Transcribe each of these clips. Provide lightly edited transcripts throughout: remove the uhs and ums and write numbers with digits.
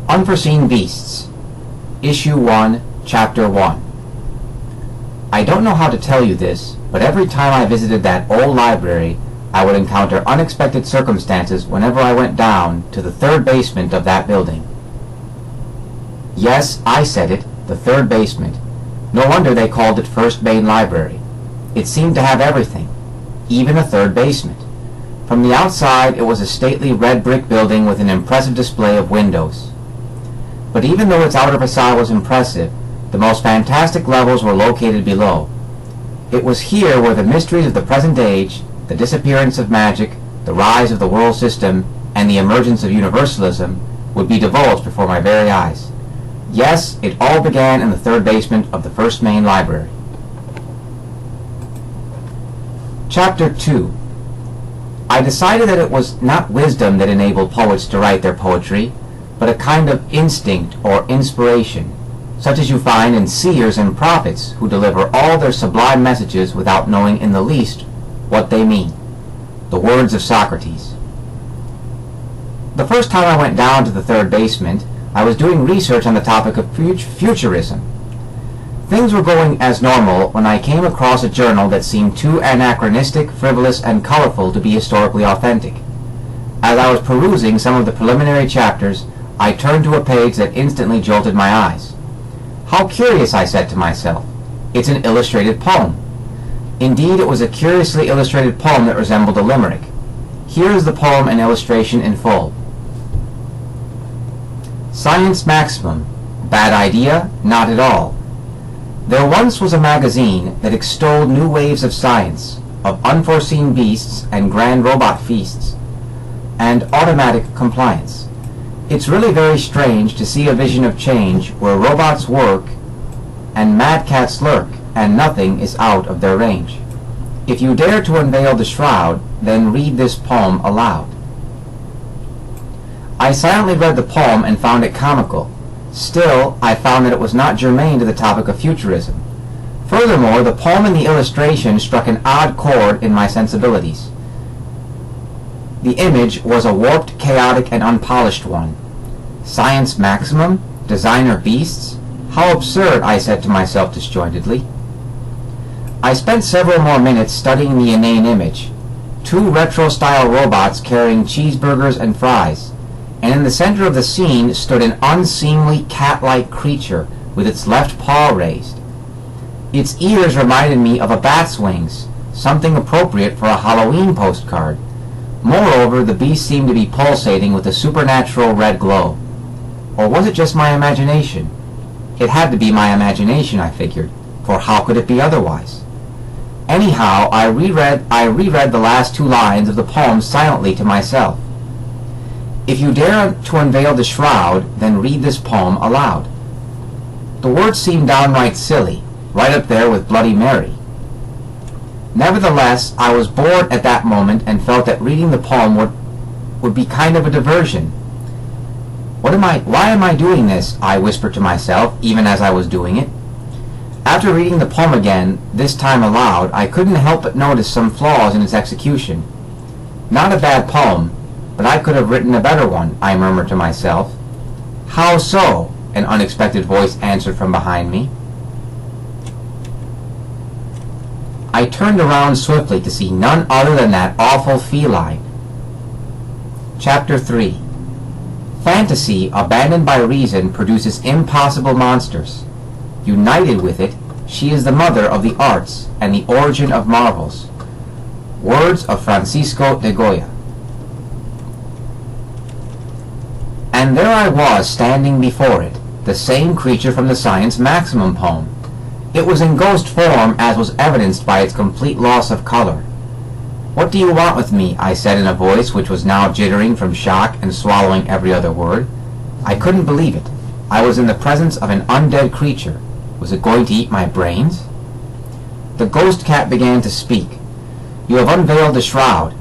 Unforeseen Beasts, Issue 1, Chapter 1. I don't know how to tell you this, but every time I visited that old library, I would encounter unexpected circumstances whenever I went down to the third basement of that building. Yes, I said it, the third basement. No wonder they called it First Main Library. It seemed to have everything, even a third basement. From the outside, it was a stately red brick building with an impressive display of windows. But even though its outer facade was impressive, the most fantastic levels were located below. It was here where the mysteries of the present age, the disappearance of magic, the rise of the world system, and the emergence of universalism would be divulged before my very eyes. Yes, it all began in the third basement of the First Main Library. Chapter 2. I decided that it was not wisdom that enabled poets to write their poetry, but a kind of instinct or inspiration, such as you find in seers and prophets who deliver all their sublime messages without knowing in the least what they mean. The words of Socrates. The first time I went down to the third basement, I was doing research on the topic of futurism. Things were going as normal when I came across a journal that seemed too anachronistic, frivolous, and colorful to be historically authentic. As I was perusing some of the preliminary chapters, I turned to a page that instantly jolted my eyes. How curious, I said to myself. It's an illustrated poem. Indeed, it was a curiously illustrated poem that resembled a limerick. Here is the poem and illustration in full. Science Maximum. Bad idea? Not at all. There once was a magazine that extolled new waves of science, of unforeseen beasts and grand robot feasts, and automatic compliance. It's really very strange to see a vision of change where robots work and mad cats lurk and nothing is out of their range. If you dare to unveil the shroud, then read this poem aloud. I silently read the poem and found it comical. Still, I found that it was not germane to the topic of futurism. Furthermore, the poem and the illustration struck an odd chord in my sensibilities. The image was a warped, chaotic, and unpolished one. Science Maximum? Designer beasts? How absurd, I said to myself disjointedly. I spent several more minutes studying the inane image. Two retro-style robots carrying cheeseburgers and fries, and in the center of the scene stood an unseemly cat-like creature with its left paw raised. Its ears reminded me of a bat's wings, something appropriate for a Halloween postcard. Moreover, the beast seemed to be pulsating with a supernatural red glow. Or was it just my imagination? It had to be my imagination, I figured, for how could it be otherwise? Anyhow, I reread the last two lines of the poem silently to myself. If you dare to unveil the shroud, then read this poem aloud. The words seemed downright silly, right up there with Bloody Mary. Nevertheless, I was bored at that moment and felt that reading the poem would be kind of a diversion. Why am I doing this? I whispered to myself, even as I was doing it. After reading the poem again, this time aloud, I couldn't help but notice some flaws in its execution. Not a bad poem, but I could have written a better one, I murmured to myself. How so? An unexpected voice answered from behind me. I turned around swiftly to see none other than that awful feline. Chapter 3. Fantasy, abandoned by reason, produces impossible monsters. United with it, she is the mother of the arts and the origin of marvels. Words of Francisco de Goya. And there I was standing before it, the same creature from the Science Maximum poem. It was in ghost form, as was evidenced by its complete loss of color. What do you want with me? I said in a voice which was now jittering from shock and swallowing every other word. I couldn't believe it. I was in the presence of an undead creature. Was it going to eat my brains? The ghost cat began to speak. You have unveiled the shroud,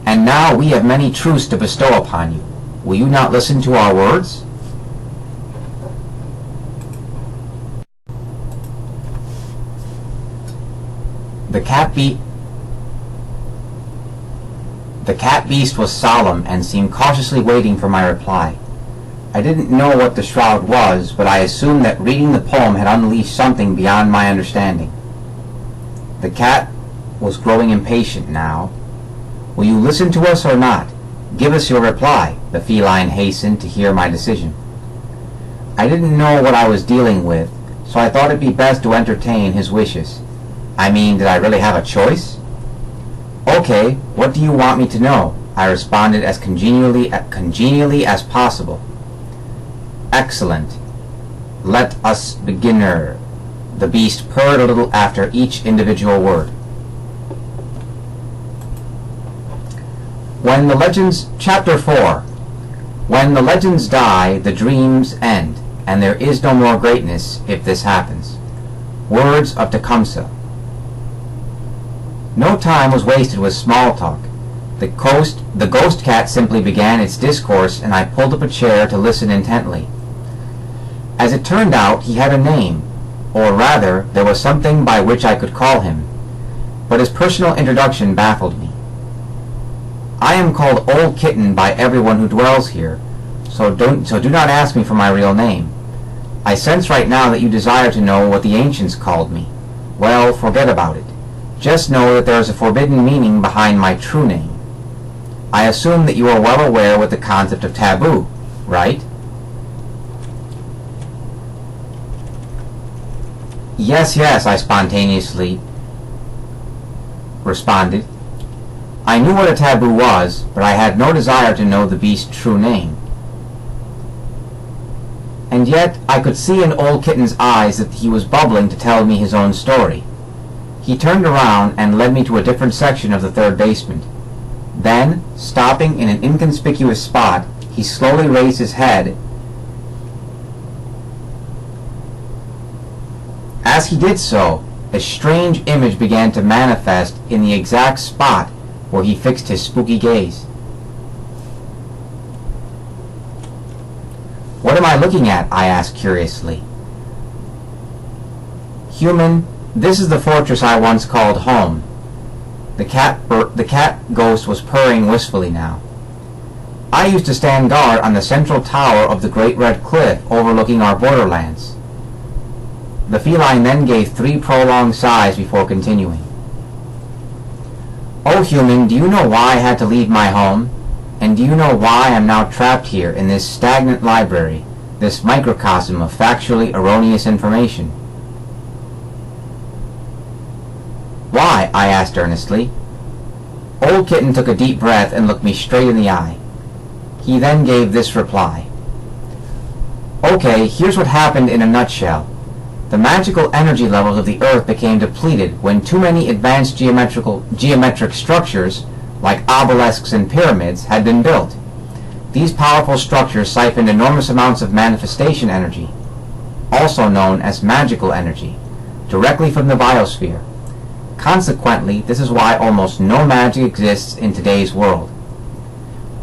and now we have many truths to bestow upon you. Will you not listen to our words? The cat beast was solemn and seemed cautiously waiting for my reply. I didn't know what the shroud was, but I assumed that reading the poem had unleashed something beyond my understanding. The cat was growing impatient now. "Will you listen to us or not? Give us your reply," the feline hastened to hear my decision. I didn't know what I was dealing with, so I thought it'd be best to entertain his wishes. I mean, did I really have a choice? "Okay, what do you want me to know?" I responded as congenially as possible. "Excellent. Let us begin." The beast purred a little after each individual word. Chapter 4. When the legends die, the dreams end, and there is no more greatness if this happens. Words of Tecumseh. No time was wasted with small talk. The ghost cat simply began its discourse, and I pulled up a chair to listen intently. As it turned out, he had a name, or rather, there was something by which I could call him, but his personal introduction baffled me. "I am called Old Kitten by everyone who dwells here, so do not ask me for my real name. I sense right now that you desire to know what the ancients called me. Well, forget about it. Just know that there is a forbidden meaning behind my true name. I assume that you are well aware with the concept of taboo, right?" Yes, I spontaneously responded. I knew what a taboo was, but I had no desire to know the beast's true name. And yet I could see in Old Kitten's eyes that he was bubbling to tell me his own story. He turned around and led me to a different section of the third basement. Then, stopping in an inconspicuous spot, he slowly raised his head. As he did so, a strange image began to manifest in the exact spot where he fixed his spooky gaze. "What am I looking at?" I asked curiously. "Human, this is the fortress I once called home." The cat ghost was purring wistfully now. "I used to stand guard on the central tower of the Great Red Cliff overlooking our borderlands." The feline then gave 3 prolonged sighs before continuing. "Oh, human, do you know why I had to leave my home? And do you know why I'm now trapped here in this stagnant library, this microcosm of factually erroneous information?" "Why?" I asked earnestly. Old Kitten took a deep breath and looked me straight in the eye. He then gave this reply. "Okay, here's what happened in a nutshell. The magical energy levels of the Earth became depleted when too many advanced geometric structures, like obelisks and pyramids, had been built. These powerful structures siphoned enormous amounts of manifestation energy, also known as magical energy, directly from the biosphere. Consequently, this is why almost no magic exists in today's world.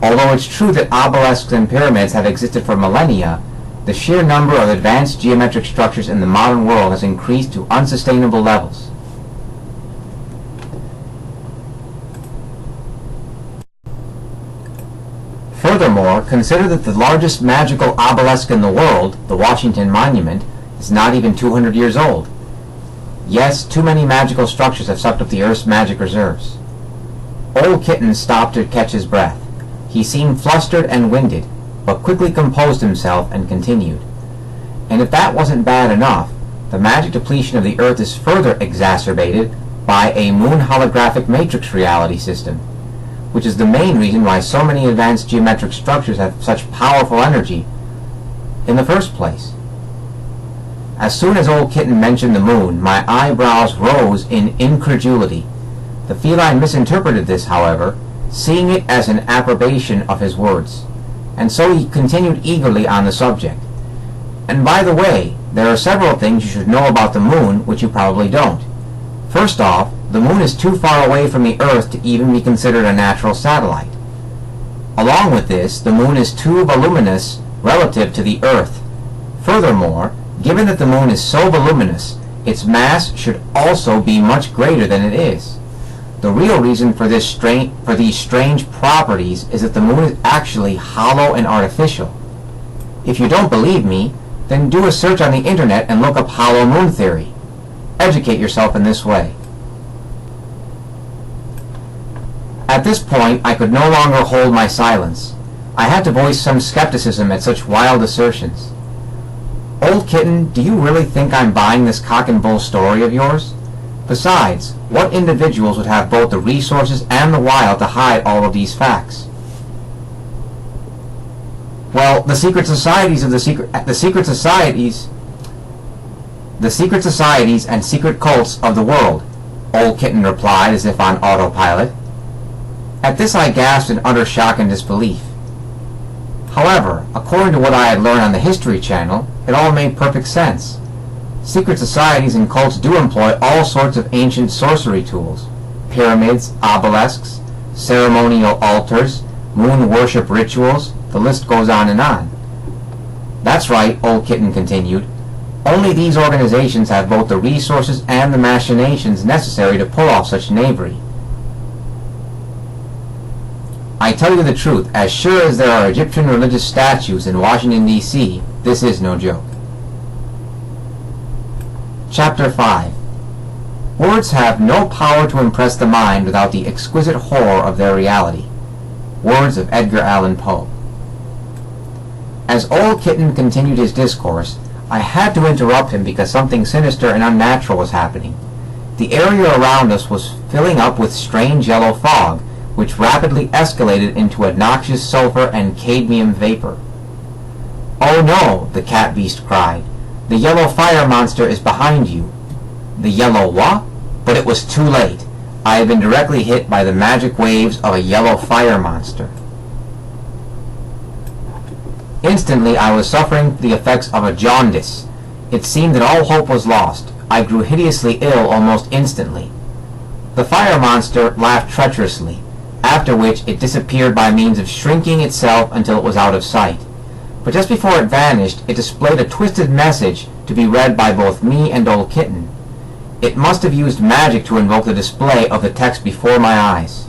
Although it's true that obelisks and pyramids have existed for millennia, the sheer number of advanced geometric structures in the modern world has increased to unsustainable levels. Furthermore, consider that the largest magical obelisk in the world, the Washington Monument, is not even 200 years old. Yes, too many magical structures have sucked up the Earth's magic reserves. Old Kitten stopped to catch his breath. He seemed flustered and winded, but quickly composed himself and continued. And if that wasn't bad enough, the magic depletion of the Earth is further exacerbated by a moon holographic matrix reality system, which is the main reason why so many advanced geometric structures have such powerful energy in the first place. As soon as Old Kitten mentioned the moon, my eyebrows rose in incredulity. The feline misinterpreted this, however, seeing it as an approbation of his words, and so he continued eagerly on the subject. "And by the way, there are several things you should know about the moon which you probably don't. First off, the moon is too far away from the Earth to even be considered a natural satellite. Along with this, the moon is too voluminous relative to the Earth. Furthermore, given that the moon is so voluminous, its mass should also be much greater than it is. The real reason for these strange properties is that the moon is actually hollow and artificial. If you don't believe me, then do a search on the internet and look up hollow moon theory. Educate yourself in this way. At this point, I could no longer hold my silence. I had to voice some skepticism at such wild assertions. Old Kitten, do you really think I'm buying this cock and bull story of yours? Besides, what individuals would have both the resources and the wile to hide all of these facts? Well, the secret societies and secret cults of the world, Old Kitten replied as if on autopilot. At this I gasped in utter shock and disbelief. However, according to what I had learned on the History Channel, it all made perfect sense. Secret societies and cults do employ all sorts of ancient sorcery tools. Pyramids, obelisks, ceremonial altars, moon worship rituals, the list goes on and on. That's right, Old Kitten continued. Only these organizations have both the resources and the machinations necessary to pull off such knavery. I tell you the truth, as sure as there are Egyptian religious statues in Washington, D.C., this is no joke. Chapter 5. Words have no power to impress the mind without the exquisite horror of their reality. Words of Edgar Allan Poe. As Old Kitten continued his discourse, I had to interrupt him because something sinister and unnatural was happening. The area around us was filling up with strange yellow fog, which rapidly escalated into a noxious sulfur and cadmium vapor. "Oh no," the cat beast cried. "The yellow fire monster is behind you." The yellow what? But it was too late. I had been directly hit by the magic waves of a yellow fire monster. Instantly I was suffering the effects of a jaundice. It seemed that all hope was lost. I grew hideously ill almost instantly. The fire monster laughed treacherously, after which it disappeared by means of shrinking itself until it was out of sight. But just before it vanished, it displayed a twisted message to be read by both me and Old Kitten. It must have used magic to invoke the display of the text before my eyes.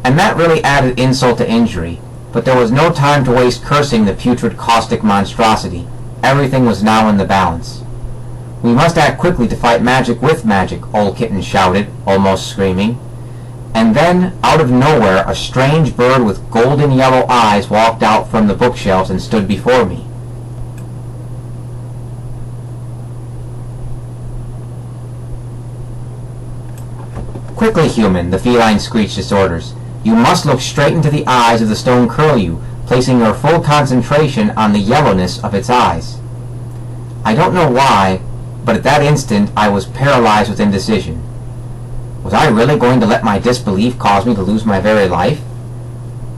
And that really added insult to injury, but there was no time to waste cursing the putrid caustic monstrosity. Everything was now in the balance. "We must act quickly to fight magic with magic," Old Kitten shouted, almost screaming. And then, out of nowhere, a strange bird with golden yellow eyes walked out from the bookshelves and stood before me. "Quickly, human," the feline screeched its orders. "You must look straight into the eyes of the stone curlew, placing your full concentration on the yellowness of its eyes." I don't know why, but at that instant I was paralyzed with indecision. Was I really going to let my disbelief cause me to lose my very life?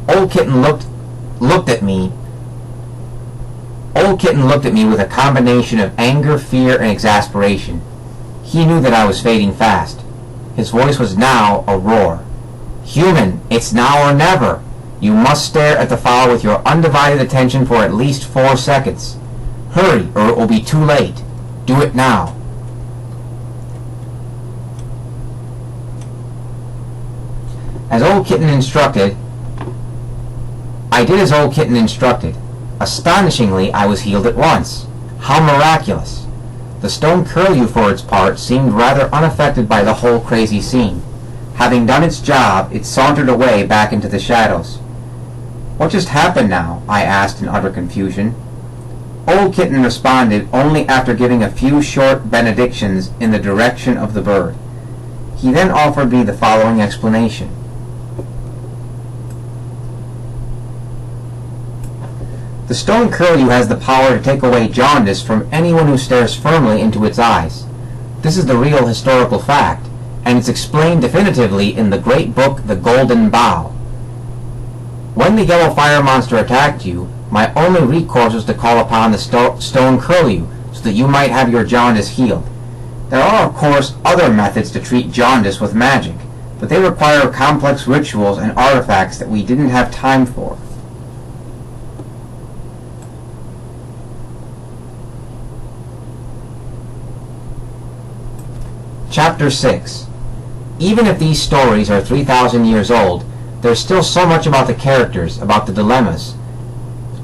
Old Kitten looked at me with a combination of anger, fear, and exasperation. He knew that I was fading fast. His voice was now a roar. "Human, it's now or never. You must stare at the fowl with your undivided attention for at least 4 seconds. Hurry, or it will be too late. Do it now." As Old Kitten instructed, I did as Old Kitten instructed. Astonishingly, I was healed at once. How miraculous! The stone curlew, for its part, seemed rather unaffected by the whole crazy scene. Having done its job, it sauntered away back into the shadows. "What just happened now?" I asked in utter confusion. Old Kitten responded only after giving a few short benedictions in the direction of the bird. He then offered me the following explanation. The stone curlew has the power to take away jaundice from anyone who stares firmly into its eyes. This is the real historical fact, and it's explained definitively in the great book The Golden Bough. When the yellow fire monster attacked you, my only recourse was to call upon the stone curlew so that you might have your jaundice healed. There are, of course, other methods to treat jaundice with magic, but they require complex rituals and artifacts that we didn't have time for. Chapter 6. Even if these stories are 3,000 years old, There's still so much about the characters, about the dilemmas,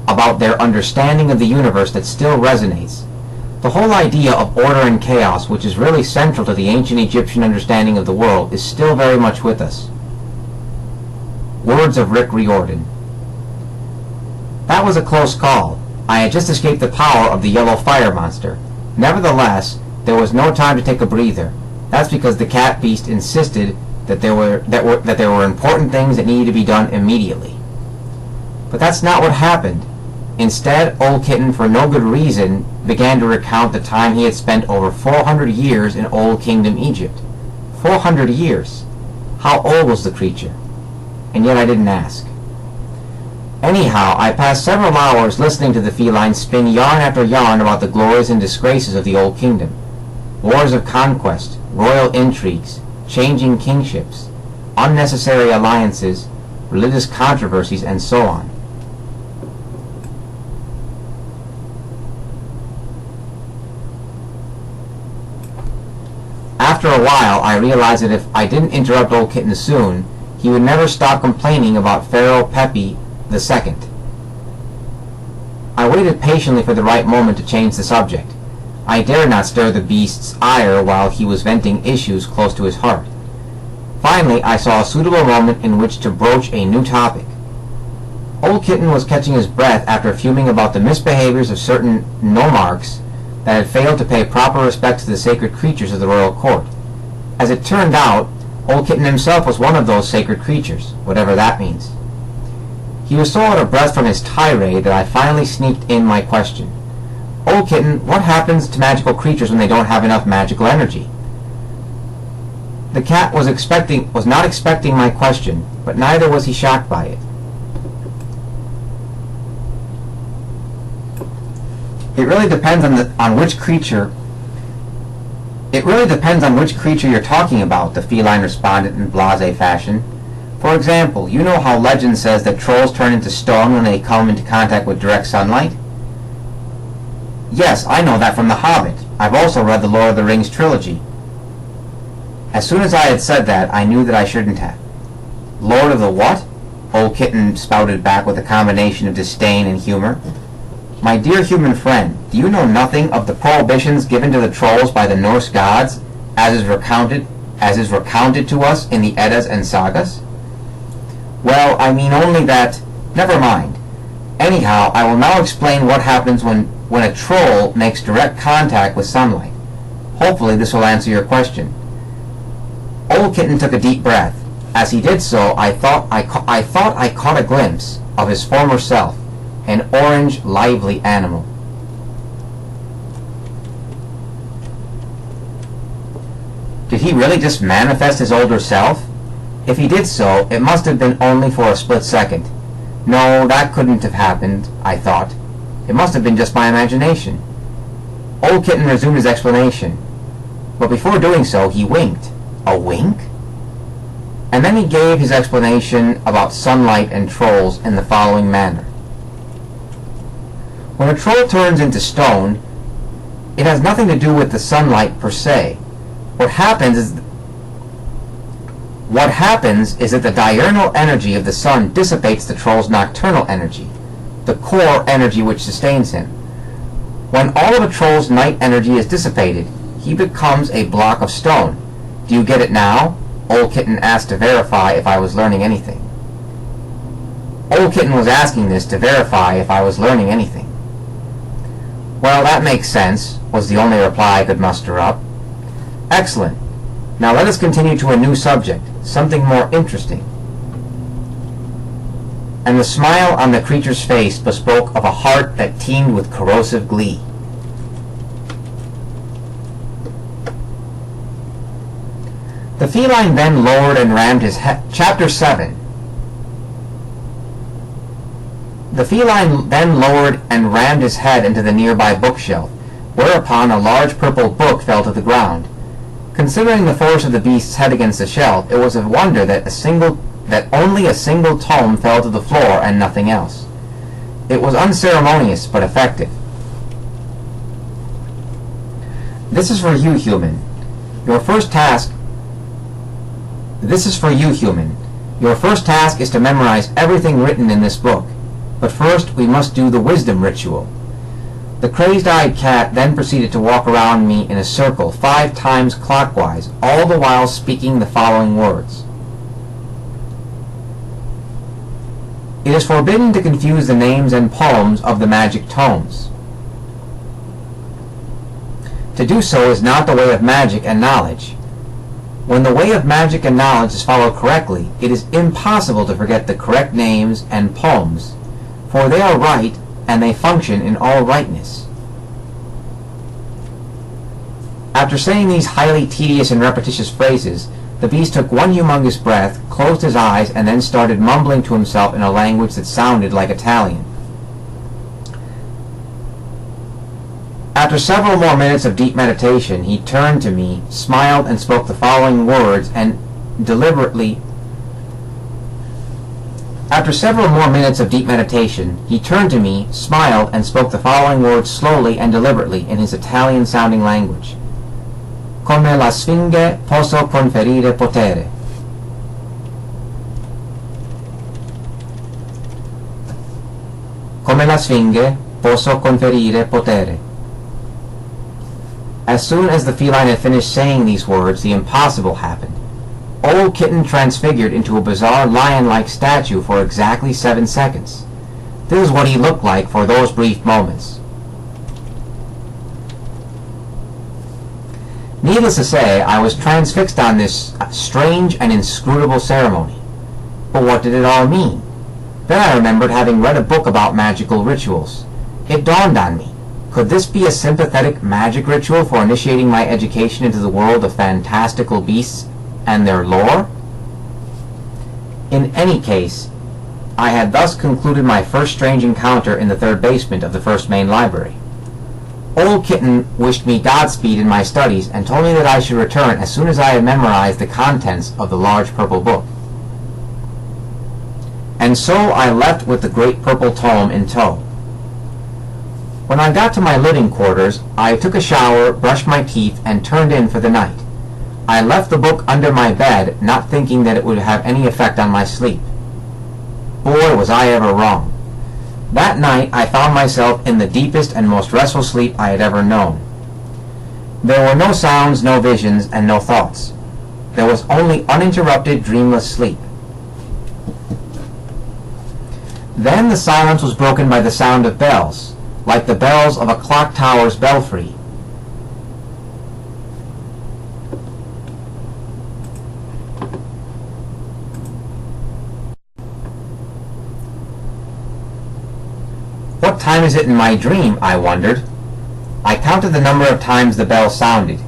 about their understanding of the universe that still resonates. The whole idea of order and chaos, which is really central to the ancient Egyptian understanding of the world, is still very much with us. Words of Rick Riordan. That was a close call. I had just escaped the power of the yellow fire monster. Nevertheless, there was no time to take a breather. That's because the cat beast insisted that there were important things that needed to be done immediately. But that's not what happened. Instead, Old Kitten, for no good reason, began to recount the time he had spent over 400 years in Old Kingdom Egypt. 400 years. How old was the creature? And yet I didn't ask. Anyhow, I passed several hours listening to the feline spin yarn after yarn about the glories and disgraces of the Old Kingdom. Wars of conquest, royal intrigues, changing kingships, unnecessary alliances, religious controversies, and so on. After a while, I realized that if I didn't interrupt Old Kitten soon, he would never stop complaining about Pharaoh Pepi II. I waited patiently for the right moment to change the subject. I dared not stir the beast's ire while he was venting issues close to his heart. Finally, I saw a suitable moment in which to broach a new topic. Old Kitten was catching his breath after fuming about the misbehaviors of certain nomarchs that had failed to pay proper respect to the sacred creatures of the royal court. As it turned out, Old Kitten himself was one of those sacred creatures, whatever that means. He was so out of breath from his tirade that I finally sneaked in my question. Old Kitten, what happens to magical creatures when they don't have enough magical energy? The cat was not expecting my question, but neither was he shocked by it. It really depends on which creature you're talking about, the feline responded in blasé fashion. For example, you know how legend says that trolls turn into stone when they come into contact with direct sunlight? Yes, I know that from The Hobbit. I've also read the Lord of the Rings trilogy. As soon as I had said that, I knew that I shouldn't have. Lord of the what? Old Kitten spouted back with a combination of disdain and humor. My dear human friend, do you know nothing of the prohibitions given to the trolls by the Norse gods, as is recounted to us in the Eddas and Sagas? Well, I mean only that... Never mind. Anyhow, I will now explain what happens when a troll makes direct contact with sunlight. Hopefully this will answer your question. Old Kitten took a deep breath. As he did so, I thought I caught a glimpse of his former self, an orange, lively animal. Did he really just manifest his older self? If he did so, it must have been only for a split second. No, that couldn't have happened, I thought. It must have been just my imagination. Old Kitten resumed his explanation, but before doing so, he winked. A wink? And then he gave his explanation about sunlight and trolls in the following manner. When a troll turns into stone, it has nothing to do with the sunlight per se. What happens is that the diurnal energy of the sun dissipates the troll's nocturnal energy, the core energy which sustains him. When all of a troll's night energy is dissipated, he becomes a block of stone. Do you get it now? Old Kitten asked to verify if I was learning anything. Old Kitten was asking this to verify if I was learning anything. Well, that makes sense, was the only reply I could muster up. Excellent. Now let us continue to a new subject, something more interesting. And the smile on the creature's face bespoke of a heart that teemed with corrosive glee. The feline then lowered and rammed his head. Chapter 7. The feline then lowered and rammed his head into the nearby bookshelf, whereupon a large purple book fell to the ground. Considering the force of the beast's head against the shelf, it was a wonder that only a single tome fell to the floor and nothing else. It was unceremonious but effective. This is for you, human. Your first task Your first task is to memorize everything written in this book, but first we must do the wisdom ritual. The crazed-eyed cat then proceeded to walk around me in a circle 5 times clockwise, all the while speaking the following words. It is forbidden to confuse the names and poems of the magic tomes. To do so is not the way of magic and knowledge. When the way of magic and knowledge is followed correctly, it is impossible to forget the correct names and poems, for they are right and they function in all rightness. After saying these highly tedious and repetitious phrases, the beast took one humongous breath, closed his eyes, and then started mumbling to himself in a language that sounded like Italian. After several more minutes of deep meditation, he turned to me, smiled, and spoke the following words, and deliberately... After several more minutes of deep meditation, he turned to me, smiled, and spoke the following words slowly and deliberately in his Italian-sounding language. Come la sfinge posso conferire potere. Come la sfinge posso conferire potere. As soon as the feline had finished saying these words, the impossible happened. Old Kitten transfigured into a bizarre lion-like statue for exactly 7 seconds. This is what he looked like for those brief moments. Needless to say, I was transfixed on this strange and inscrutable ceremony. But what did it all mean? Then I remembered having read a book about magical rituals. It dawned on me. Could this be a sympathetic magic ritual for initiating my education into the world of fantastical beasts and their lore? In any case, I had thus concluded my first strange encounter in the 3rd basement of the first main library. Old Kitten wished me Godspeed in my studies and told me that I should return as soon as I had memorized the contents of the large purple book. And so I left with the great purple tome in tow. When I got to my living quarters, I took a shower, brushed my teeth, and turned in for the night. I left the book under my bed, not thinking that it would have any effect on my sleep. Boy, was I ever wrong. That night I found myself in the deepest and most restful sleep I had ever known. There were no sounds, no visions, and no thoughts. There was only uninterrupted, dreamless sleep. Then the silence was broken by the sound of bells, like the bells of a clock tower's belfry. What time is it in my dream? I wondered. I counted the number of times the bell sounded.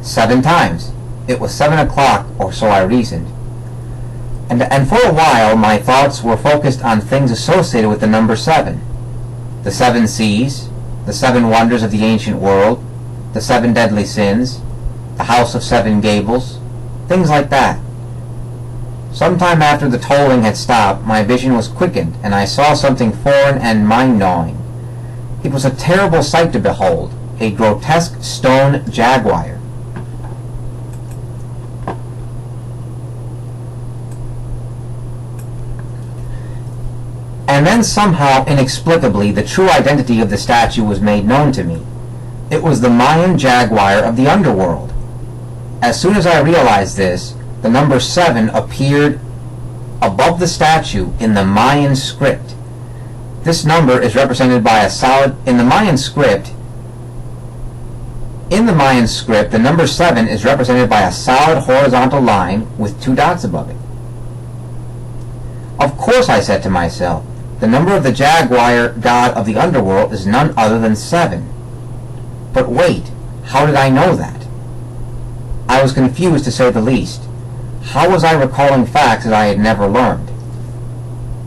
7 times. It was 7 o'clock, or so I reasoned. And for a while my thoughts were focused on things associated with the number 7. The 7 seas, the 7 wonders of the ancient world, the 7 deadly sins, the house of 7 gables, things like that. Sometime after the tolling had stopped, my vision was quickened, and I saw something foreign and mind-gnawing. It was a terrible sight to behold, a grotesque stone jaguar. And then somehow, inexplicably, the true identity of the statue was made known to me. It was the Mayan jaguar of the underworld. As soon as I realized this, the number 7 appeared above the statue in the Mayan script. This number is represented by a solid... In the Mayan script, the number 7 is represented by a solid horizontal line with 2 dots above it. Of course, I said to myself, the number of the jaguar god of the underworld is none other than 7. But wait, how did I know that? I was confused to say the least. How was I recalling facts that I had never learned?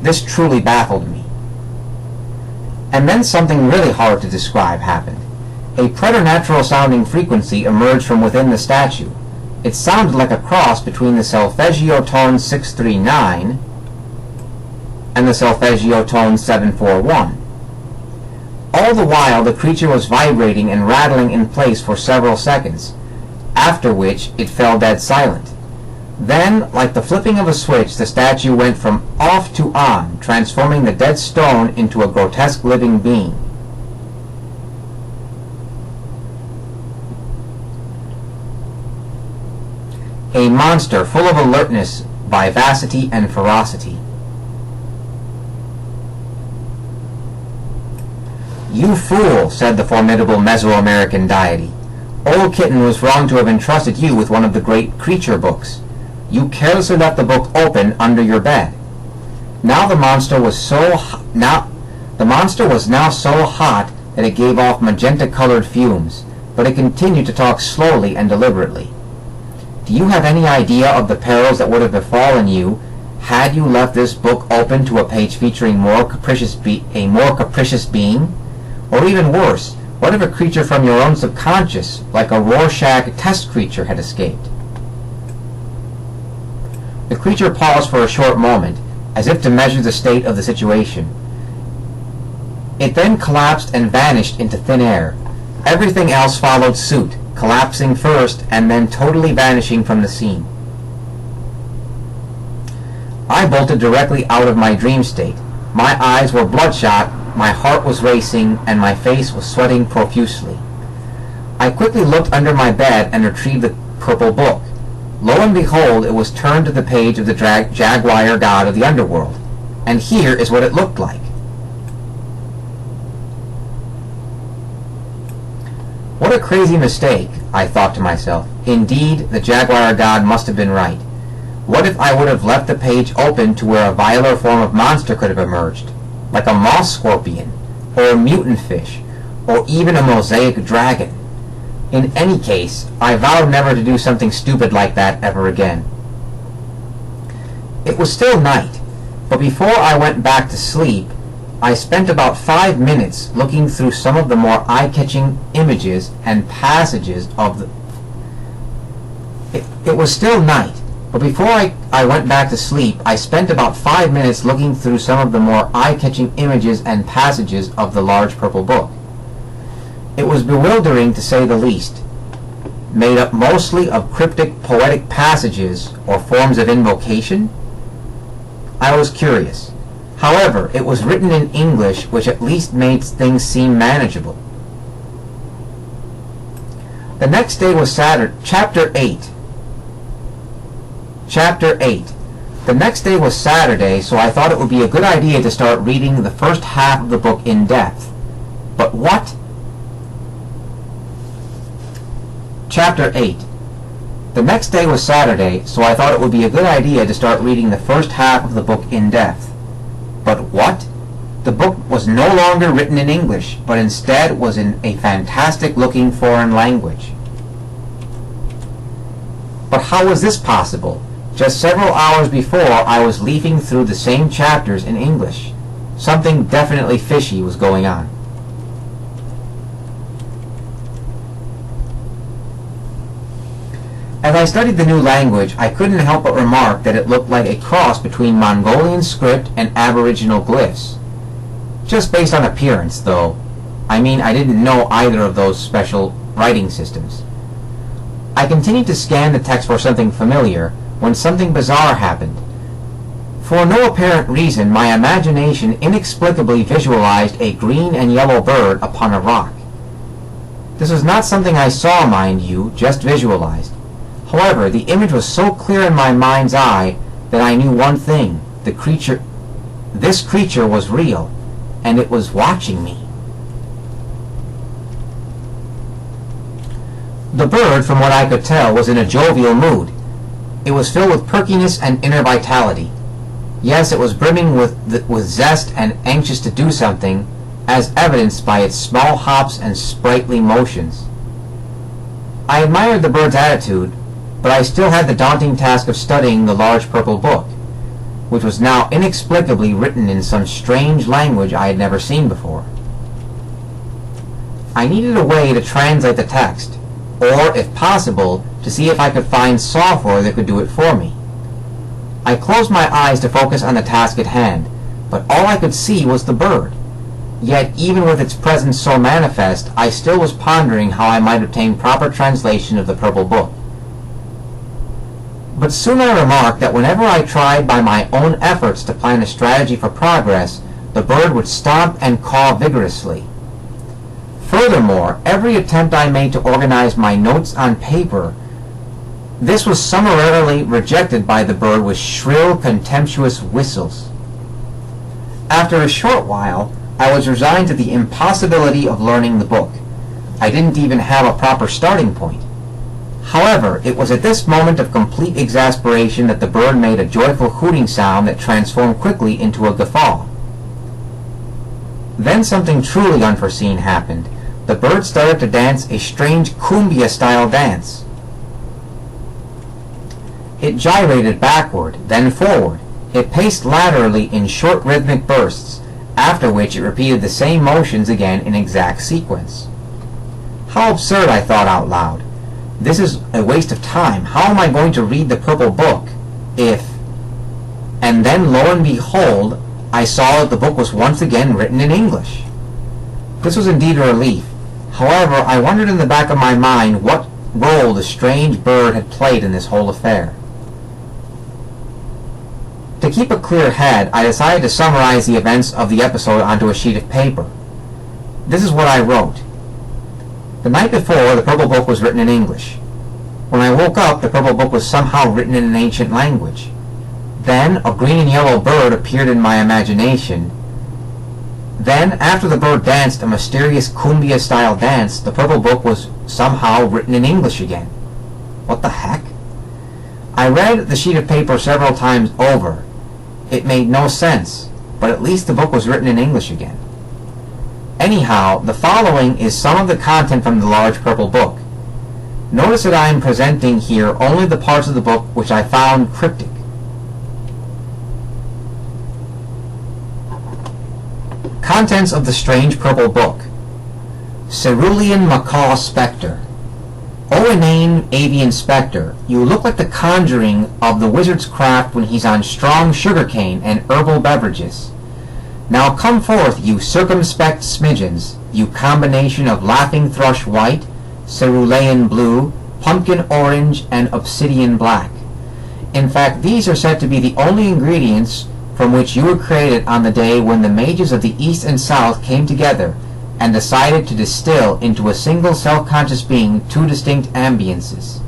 This truly baffled me. And then something really hard to describe happened. A preternatural-sounding frequency emerged from within the statue. It sounded like a cross between the solfeggio tone 639 and the solfeggio tone 741. All the while, the creature was vibrating and rattling in place for several seconds, after which it fell dead silent. Then, like the flipping of a switch, the statue went from off to on, transforming the dead stone into a grotesque living being. A monster full of alertness, vivacity, and ferocity. "You fool," said the formidable Mesoamerican deity. "Old Kitten was wrong to have entrusted you with one of the great creature books. You carelessly left the book open under your bed." The monster was now so hot that it gave off magenta-colored fumes, but it continued to talk slowly and deliberately. "Do you have any idea of the perils that would have befallen you had you left this book open to a page featuring a more capricious being? Or even worse, what if a creature from your own subconscious, like a Rorschach test creature, had escaped?" The creature paused for a short moment, as if to measure the state of the situation. It then collapsed and vanished into thin air. Everything else followed suit, collapsing first and then totally vanishing from the scene. I bolted directly out of my dream state. My eyes were bloodshot, my heart was racing, and my face was sweating profusely. I quickly looked under my bed and retrieved the purple book. Lo and behold, it was turned to the page of the jaguar god of the underworld. And here is what it looked like. What a crazy mistake, I thought to myself. Indeed, the jaguar god must have been right. What if I would have left the page open to where a viler form of monster could have emerged, like a moss scorpion, or a mutant fish, or even a mosaic dragon? In any case, I vowed never to do something stupid like that ever again. It was still night, but before I went back to sleep, I spent about 5 minutes looking through some of the more eye-catching images and passages of the... It was still night, but before I went back to sleep, I spent about 5 minutes looking through some of the more eye-catching images and passages of the large purple book. It was bewildering, to say the least, made up mostly of cryptic poetic passages or forms of invocation. I was curious. However, it was written in English, which at least made things seem manageable. The next day was Saturday, Chapter 8. The next day was Saturday, so I thought it would be a good idea to start reading the first half of the book in depth. But what? Chapter 8. The next day was Saturday, so I thought it would be a good idea to start reading the first half of the book in depth. But what? The book was no longer written in English, but instead was in a fantastic-looking foreign language. But how was this possible? Just several hours before, I was leafing through the same chapters in English. Something definitely fishy was going on. As I studied the new language, I couldn't help but remark that it looked like a cross between Mongolian script and Aboriginal glyphs. Just based on appearance, though. I mean, I didn't know either of those special writing systems. I continued to scan the text for something familiar when something bizarre happened. For no apparent reason, my imagination inexplicably visualized a green and yellow bird upon a rock. This was not something I saw, mind you, just visualized. However, the image was so clear in my mind's eye that I knew one thing. This creature was real, and it was watching me. The bird, from what I could tell, was in a jovial mood. It was filled with perkiness and inner vitality. Yes, it was brimming with zest and anxious to do something, as evidenced by its small hops and sprightly motions. I admired the bird's attitude, but I still had the daunting task of studying the large purple book, which was now inexplicably written in some strange language I had never seen before. I needed a way to translate the text, or, if possible, to see if I could find software that could do it for me. I closed my eyes to focus on the task at hand, but all I could see was the bird. Yet, even with its presence so manifest, I still was pondering how I might obtain proper translation of the purple book. But soon I remarked that whenever I tried by my own efforts to plan a strategy for progress, the bird would stomp and caw vigorously. Furthermore, every attempt I made to organize my notes on paper, this was summarily rejected by the bird with shrill, contemptuous whistles. After a short while, I was resigned to the impossibility of learning the book. I didn't even have a proper starting point. However, it was at this moment of complete exasperation that the bird made a joyful hooting sound that transformed quickly into a guffaw. Then something truly unforeseen happened. The bird started to dance a strange cumbia-style dance. It gyrated backward, then forward. It paced laterally in short rhythmic bursts, after which it repeated the same motions again in exact sequence. How absurd, I thought out loud. This is a waste of time. How am I going to read the purple book if... And then, lo and behold, I saw that the book was once again written in English. This was indeed a relief. However, I wondered in the back of my mind what role the strange bird had played in this whole affair. To keep a clear head, I decided to summarize the events of the episode onto a sheet of paper. This is what I wrote. The night before, the purple book was written in English. When I woke up, the purple book was somehow written in an ancient language. Then, a green and yellow bird appeared in my imagination. Then, after the bird danced a mysterious cumbia-style dance, the purple book was somehow written in English again. What the heck? I read the sheet of paper several times over. It made no sense, but at least the book was written in English again. Anyhow, the following is some of the content from the large purple book. Notice that I am presenting here only the parts of the book which I found cryptic. Contents of the strange purple book. Cerulean macaw spectre. O inane avian spectre, you look like the conjuring of the wizard's craft when he's on strong sugarcane and herbal beverages. Now come forth, you circumspect smidgens, you combination of laughing thrush white, cerulean blue, pumpkin orange, and obsidian black. In fact, these are said to be the only ingredients from which you were created on the day when the mages of the East and South came together and decided to distill into a single self-conscious being two distinct ambiences.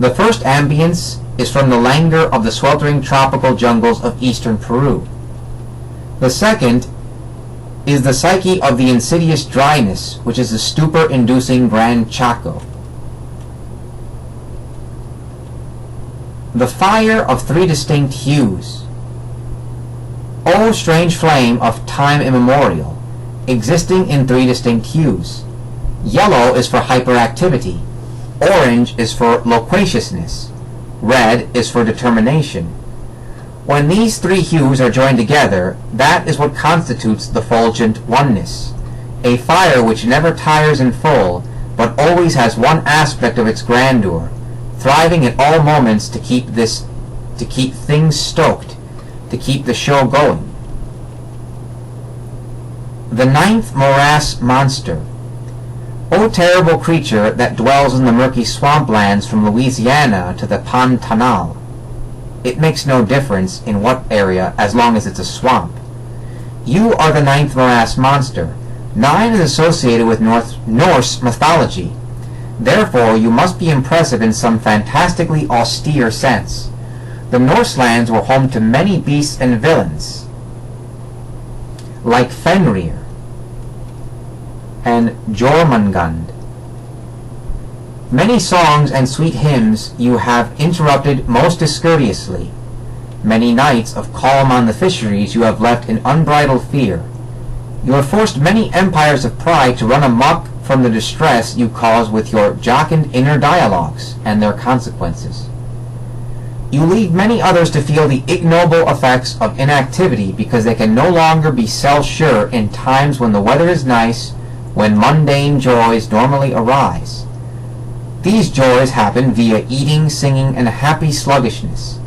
The first ambience is from the languor of the sweltering tropical jungles of eastern Peru. The second is the psyche of the insidious dryness, which is the stupor-inducing Gran Chaco. The fire of three distinct hues. O strange flame of time immemorial, existing in three distinct hues. Yellow is for hyperactivity, orange is for loquaciousness, red is for determination. When these three hues are joined together, that is what constitutes the fulgent oneness, a fire which never tires in full, but always has one aspect of its grandeur, thriving at all moments to keep things stoked, to keep the show going. The ninth morass monster. O terrible creature that dwells in the murky swamplands from Louisiana to the Pantanal. It makes no difference in what area as long as it's a swamp. You are the ninth morass monster. 9 is associated with Norse mythology. Therefore, you must be impressive in some fantastically austere sense. The Norse lands were home to many beasts and villains, like Fenrir and Jormungand. Many songs and sweet hymns you have interrupted most discourteously. Many nights of calm on the fisheries you have left in unbridled fear. You have forced many empires of pride to run amok from the distress you cause with your jocund inner dialogues and their consequences. You leave many others to feel the ignoble effects of inactivity because they can no longer be self-sure in times when the weather is nice, when mundane joys normally arise. These joys happen via eating, singing, and a happy sluggishness.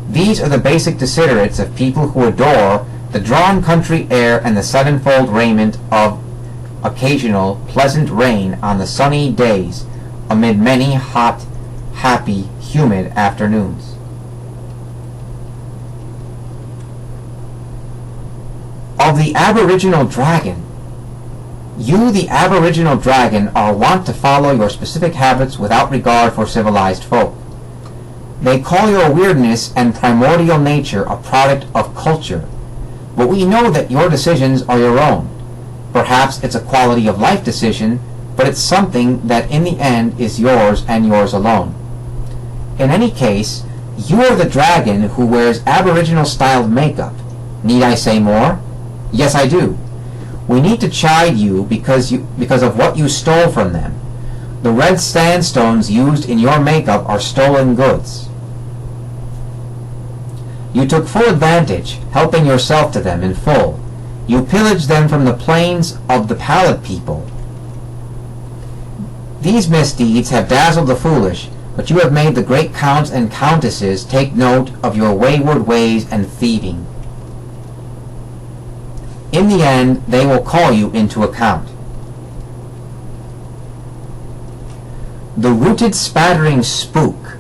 These are the basic desiderates of people who adore the drawn country air and the sevenfold raiment of occasional pleasant rain on the sunny days amid many hot, happy, humid afternoons. Of the aboriginal dragon. You, the aboriginal dragon, are wont to follow your specific habits without regard for civilized folk. They call your weirdness and primordial nature a product of culture, but we know that your decisions are your own. Perhaps it's a quality of life decision, but it's something that in the end is yours and yours alone. In any case, you are the dragon who wears aboriginal-styled makeup. Need I say more? Yes, I do. We need to chide you because of what you stole from them. The red sandstones used in your makeup are stolen goods. You took full advantage, helping yourself to them in full. You pillaged them from the plains of the pallid people. These misdeeds have dazzled the foolish, but you have made the great counts and countesses take note of your wayward ways and thieving. In the end, they will call you into account. The Rooted Spattering Spook.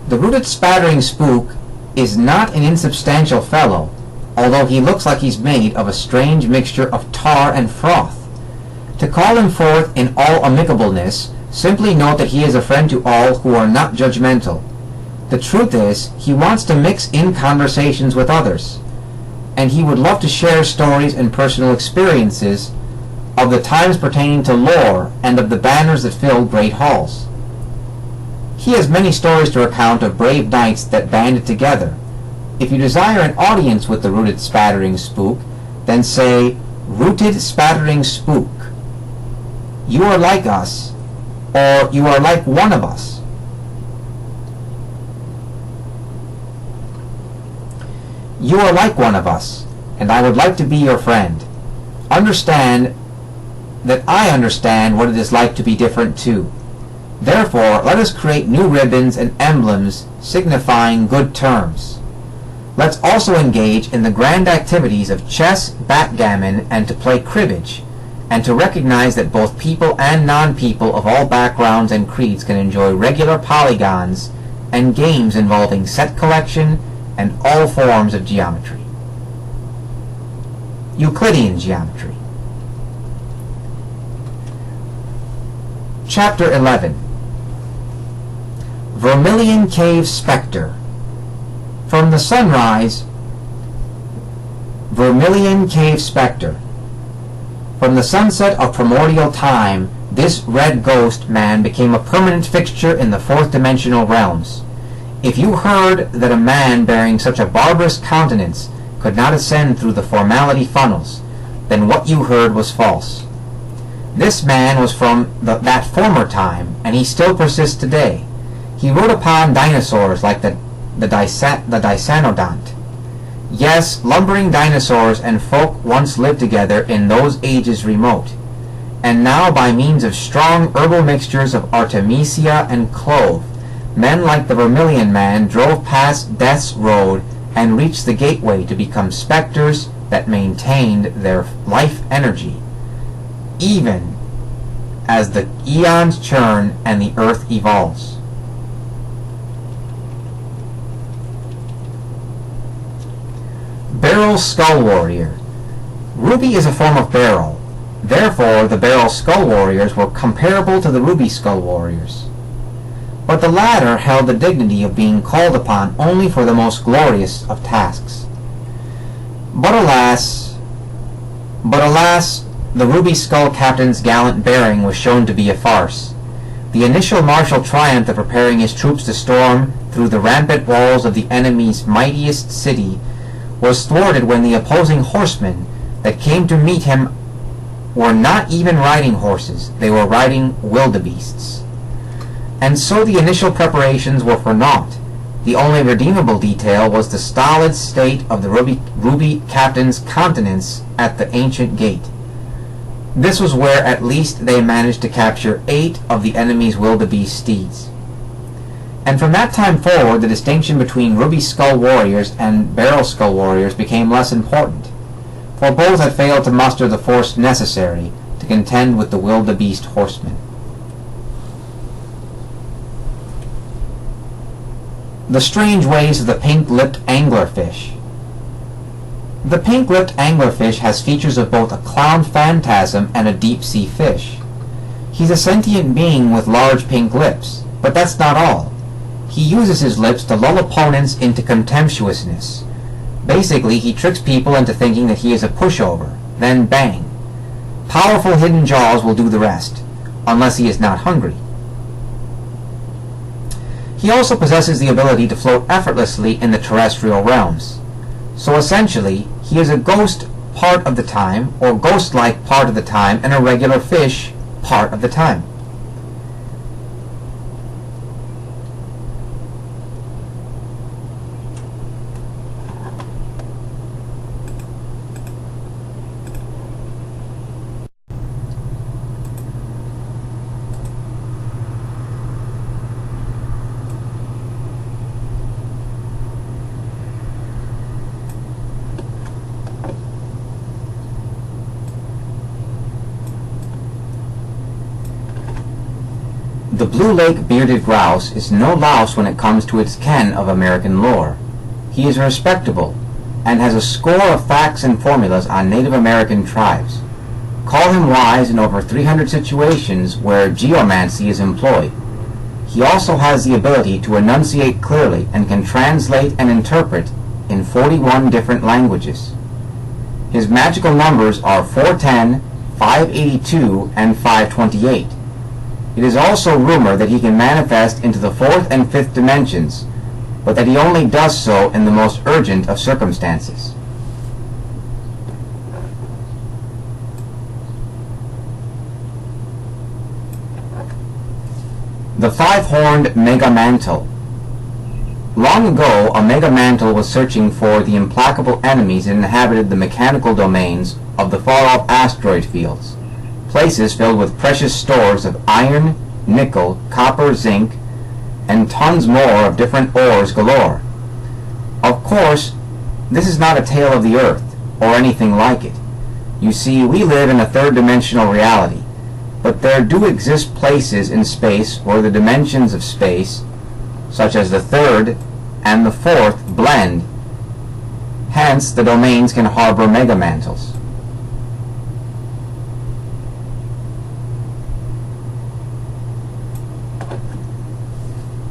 The Rooted Spattering Spook is not an insubstantial fellow, although he looks like he's made of a strange mixture of tar and froth. To call him forth in all amicableness, simply note that he is a friend to all who are not judgmental. The truth is, he wants to mix in conversations with others, and he would love to share stories and personal experiences of the times pertaining to lore and of the banners that filled great halls. He has many stories to recount of brave knights that banded together. If you desire an audience with the Rooted Spattering Spook, then say, Rooted Spattering Spook. You are like us, or you are like one of us. You are like one of us, and I would like to be your friend. Understand that I understand what it is like to be different too. Therefore, let us create new ribbons and emblems signifying good terms. Let's also engage in the grand activities of chess, backgammon, and to play cribbage, and to recognize that both people and non-people of all backgrounds and creeds can enjoy regular polygons and games involving set collection and all forms of geometry. Euclidean geometry. Chapter 11. Vermilion Cave Spectre. From the sunrise, Vermilion Cave Spectre. From the sunset of primordial time, this red ghost man became a permanent fixture in the fourth-dimensional realms. If you heard that a man bearing such a barbarous countenance could not ascend through the formality funnels, then what you heard was false. This man was from that former time, and he still persists today. He rode upon dinosaurs like the Dicynodont. Yes, lumbering dinosaurs and folk once lived together in those ages remote, and now by means of strong herbal mixtures of artemisia and clove, men like the Vermilion Man drove past Death's Road and reached the gateway to become specters that maintained their life energy, even as the eons churn and the earth evolves. Beryl Skull Warrior. Ruby is a form of beryl. Therefore, the Beryl Skull Warriors were comparable to the Ruby Skull Warriors. But the latter held the dignity of being called upon only for the most glorious of tasks. But alas, the Ruby Skull Captain's gallant bearing was shown to be a farce. The initial martial triumph of preparing his troops to storm through the rampant walls of the enemy's mightiest city was thwarted when the opposing horsemen that came to meet him were not even riding horses, they were riding wildebeests. And so the initial preparations were for naught. The only redeemable detail was the stolid state of the Ruby Captain's countenance at the ancient gate. This was where at least they managed to capture 8 of the enemy's wildebeest steeds. And from that time forward, the distinction between Ruby Skull Warriors and Beryl Skull Warriors became less important, for both had failed to muster the force necessary to contend with the wildebeest horsemen. The strange ways of the pink-lipped anglerfish. The pink-lipped anglerfish has features of both a clown phantasm and a deep-sea fish. He's a sentient being with large pink lips, but that's not all. He uses his lips to lull opponents into contemptuousness. Basically, he tricks people into thinking that he is a pushover, then bang. Powerful hidden jaws will do the rest, unless he is not hungry. He also possesses the ability to float effortlessly in the terrestrial realms. So essentially, he is a ghost part of the time, or ghost-like part of the time, and a regular fish part of the time. The blue lake bearded grouse is no louse when it comes to its ken of American lore. He is respectable, and has a score of facts and formulas on Native American tribes. Call him wise in over 300 situations where geomancy is employed. He also has the ability to enunciate clearly and can translate and interpret in 41 different languages. His magical numbers are 410, 582, and 528. It is also rumored that he can manifest into the fourth and fifth dimensions, but that he only does so in the most urgent of circumstances. The five-horned megamantle. Long ago, a megamantle was searching for the implacable enemies that inhabited the mechanical domains of the far-off asteroid fields. Places filled with precious stores of iron, nickel, copper, zinc, and tons more of different ores galore. Of course, this is not a tale of the Earth, or anything like it. You see, we live in a third-dimensional reality, but there do exist places in space where the dimensions of space, such as the third and the fourth, blend. Hence, the domains can harbor megamantles.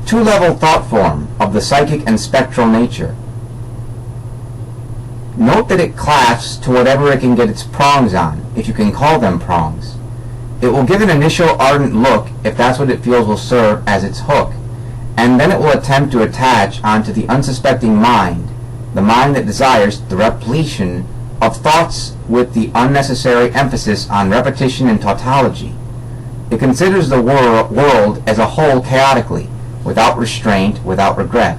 Two-level thought form of the psychic and spectral nature. Note that it clasps to whatever it can get its prongs on, if you can call them prongs. It will give an initial ardent look if that's what it feels will serve as its hook, and then it will attempt to attach onto the unsuspecting mind, the mind that desires the repletion of thoughts with the unnecessary emphasis on repetition and tautology. It considers the world as a whole chaotically, without restraint, without regret,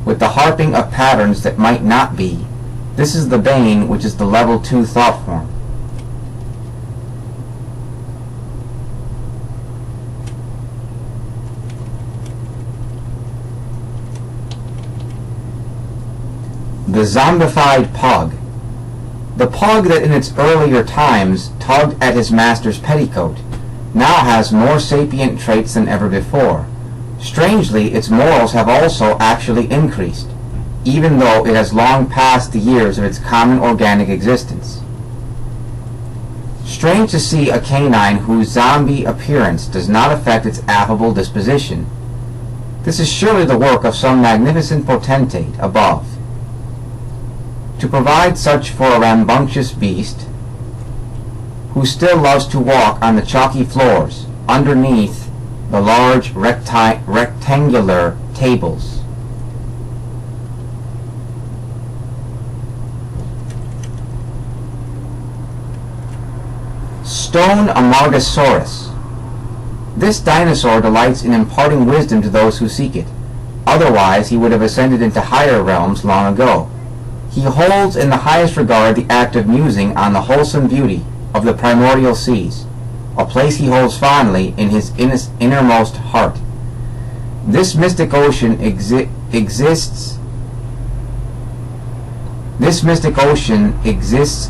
with the harping of patterns that might not be. This is the bane which is the level 2 thought form. The zombified pug. The pug that in its earlier times tugged at his master's petticoat now has more sapient traits than ever before. Strangely, its morals have also actually increased, even though it has long passed the years of its common organic existence. Strange to see a canine whose zombie appearance does not affect its affable disposition. This is surely the work of some magnificent potentate above. To provide such for a rambunctious beast, who still loves to walk on the chalky floors underneath the large rectangular tables. Stone Amargasaurus. This dinosaur delights in imparting wisdom to those who seek it. Otherwise, he would have ascended into higher realms long ago. He holds in the highest regard the act of musing on the wholesome beauty of the primordial seas, a place he holds fondly in his innermost heart. This mystic ocean exists. This mystic ocean exists.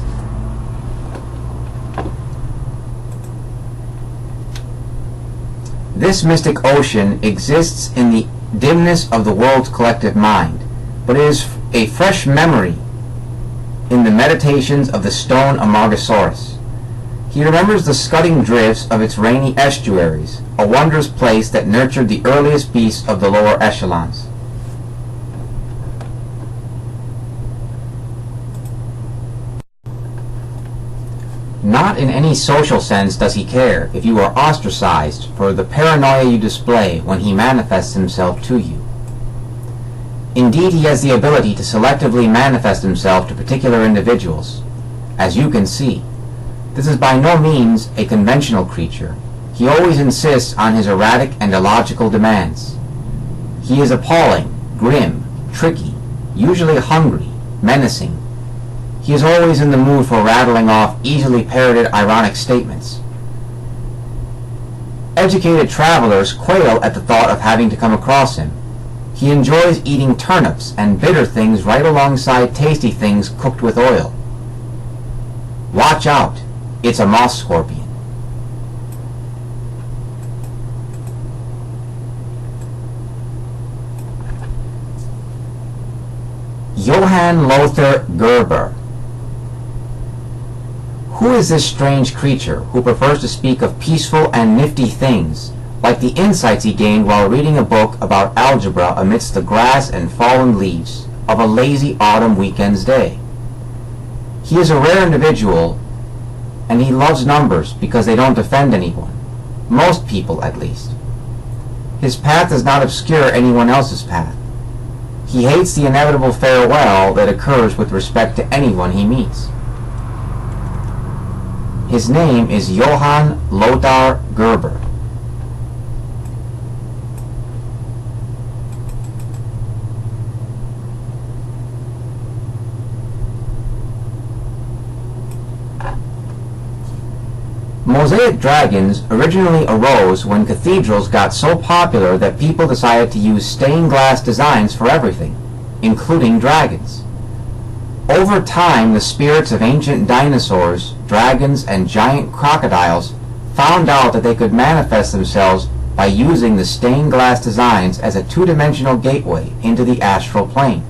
This mystic ocean exists in the dimness of the world's collective mind, but it is a fresh memory in the meditations of the stone Amargasaurus. He remembers the scudding drifts of its rainy estuaries, a wondrous place that nurtured the earliest beasts of the lower echelons. Not in any social sense does he care if you are ostracized for the paranoia you display when he manifests himself to you. Indeed, he has the ability to selectively manifest himself to particular individuals. As you can see, this is by no means a conventional creature. He always insists on his erratic and illogical demands. He is appalling, grim, tricky, usually hungry, menacing. He is always in the mood for rattling off easily parroted ironic statements. Educated travelers quail at the thought of having to come across him. He enjoys eating turnips and bitter things right alongside tasty things cooked with oil. Watch out, it's a moss scorpion. Johann Lothar Gerber. Who is this strange creature who prefers to speak of peaceful and nifty things, like the insights he gained while reading a book about algebra amidst the grass and fallen leaves of a lazy autumn weekend's day? He is a rare individual, and he loves numbers because they don't offend anyone. Most people, at least. His path does not obscure anyone else's path. He hates the inevitable farewell that occurs with respect to anyone he meets. His name is Johann Lothar Gerber. Mosaic dragons originally arose when cathedrals got so popular that people decided to use stained glass designs for everything, including dragons. Over time, the spirits of ancient dinosaurs, dragons, and giant crocodiles found out that they could manifest themselves by using the stained glass designs as a two-dimensional gateway into the astral plane.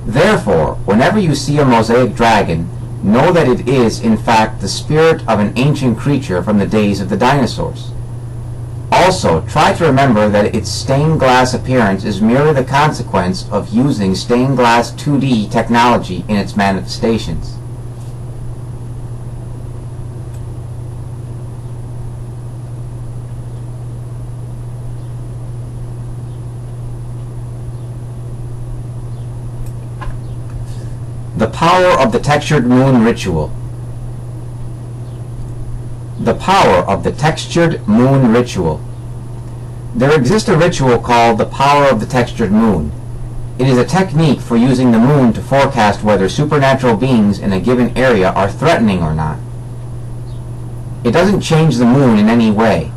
Therefore, whenever you see a mosaic dragon, know that it is, in fact, the spirit of an ancient creature from the days of the dinosaurs. Also, try to remember that its stained glass appearance is merely the consequence of using stained glass 2D technology in its manifestations. The power of the textured moon ritual. The power of the textured moon ritual. There exists a ritual called the power of the textured moon. It is a technique for using the moon to forecast whether supernatural beings in a given area are threatening or not. It doesn't change the moon in any way.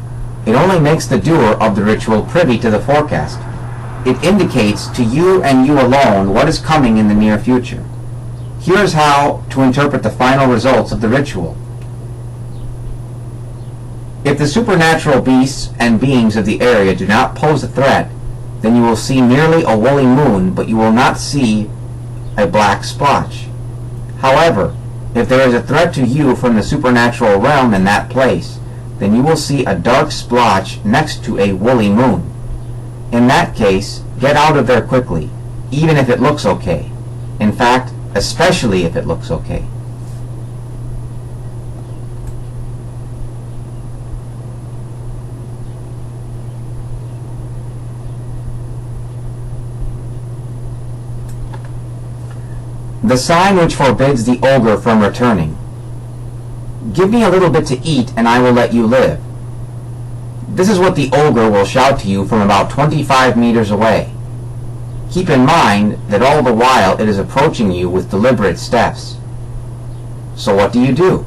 It only makes the doer of the ritual privy to the forecast. It indicates to you and you alone what is coming in the near future. Here is how to interpret the final results of the ritual. If the supernatural beasts and beings of the area do not pose a threat, then you will see merely a woolly moon, but you will not see a black splotch. However, if there is a threat to you from the supernatural realm in that place, then you will see a dark splotch next to a woolly moon. In that case, get out of there quickly, even if it looks okay. In fact, especially if it looks okay. The sign which forbids the ogre from returning. Give me a little bit to eat and I will let you live. This is what the ogre will shout to you from about 25 meters away. Keep in mind that all the while it is approaching you with deliberate steps. So what do?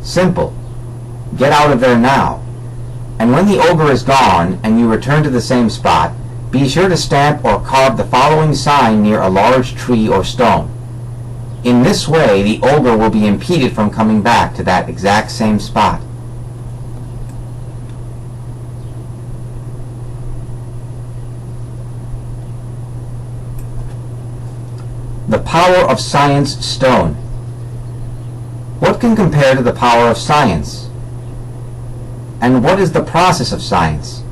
Simple. Get out of there now. And when the ogre is gone and you return to the same spot, be sure to stamp or carve the following sign near a large tree or stone. In this way, the ogre will be impeded from coming back to that exact same spot. The power of science stone. What can compare to the power of science? And what is the process of science?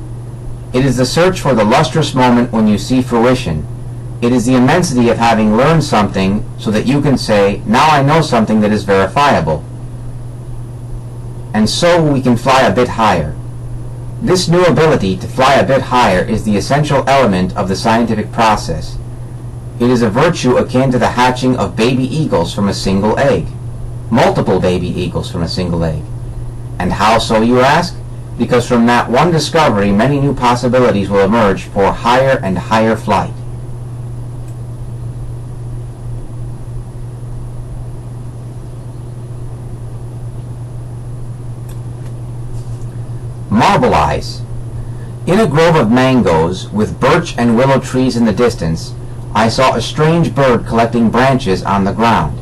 It is the search for the lustrous moment when you see fruition. It is the immensity of having learned something so that you can say, now I know something that is verifiable. And so we can fly a bit higher. This new ability to fly a bit higher is the essential element of the scientific process. It is a virtue akin to the hatching of baby eagles from a single egg, multiple baby eagles from a single egg. And how so, you ask? Because from that one discovery, many new possibilities will emerge for higher and higher flight. Marble eyes. In a grove of mangoes, with birch and willow trees in the distance, I saw a strange bird collecting branches on the ground.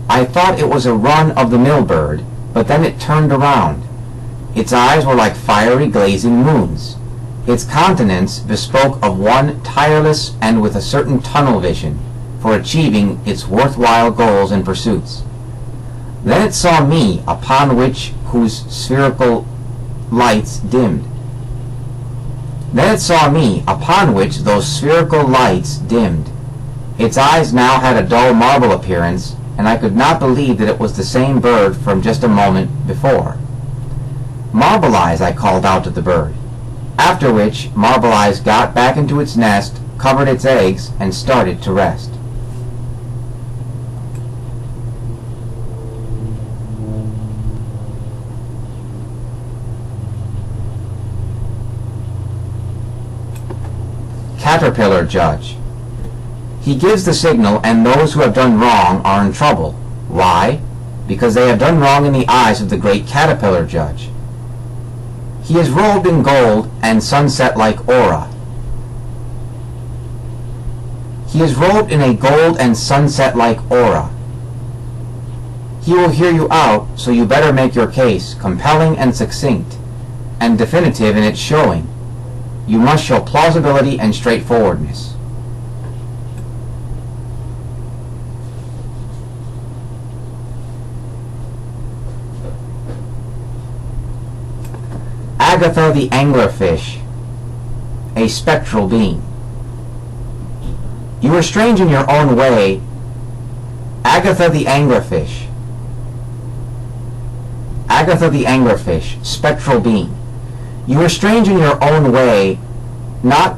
I thought it was a run-of-the-mill bird, but then it turned around. Its eyes were like fiery glazing moons. Its countenance bespoke of one tireless and with a certain tunnel vision for achieving its worthwhile goals and pursuits. Then it saw me, upon which whose spherical lights dimmed. Then it saw me, upon which those spherical lights dimmed. Its eyes now had a dull marble appearance, and I could not believe that it was the same bird from just a moment before. Marble eyes, I called out to the bird, after which Marble eyes got back into its nest, covered its eggs, and started to rest. Caterpillar Judge. He gives the signal, and those who have done wrong are in trouble. Why? Because they have done wrong in the eyes of the great Caterpillar Judge. He is robed in gold and sunset-like aura. He is robed in a gold and sunset-like aura. He will hear you out, so you better make your case compelling and succinct, and definitive in its showing. You must show plausibility and straightforwardness. Agatha the anglerfish, a spectral being. You are strange in your own way. Agatha the anglerfish. Agatha the anglerfish, spectral being. You are strange in your own way, not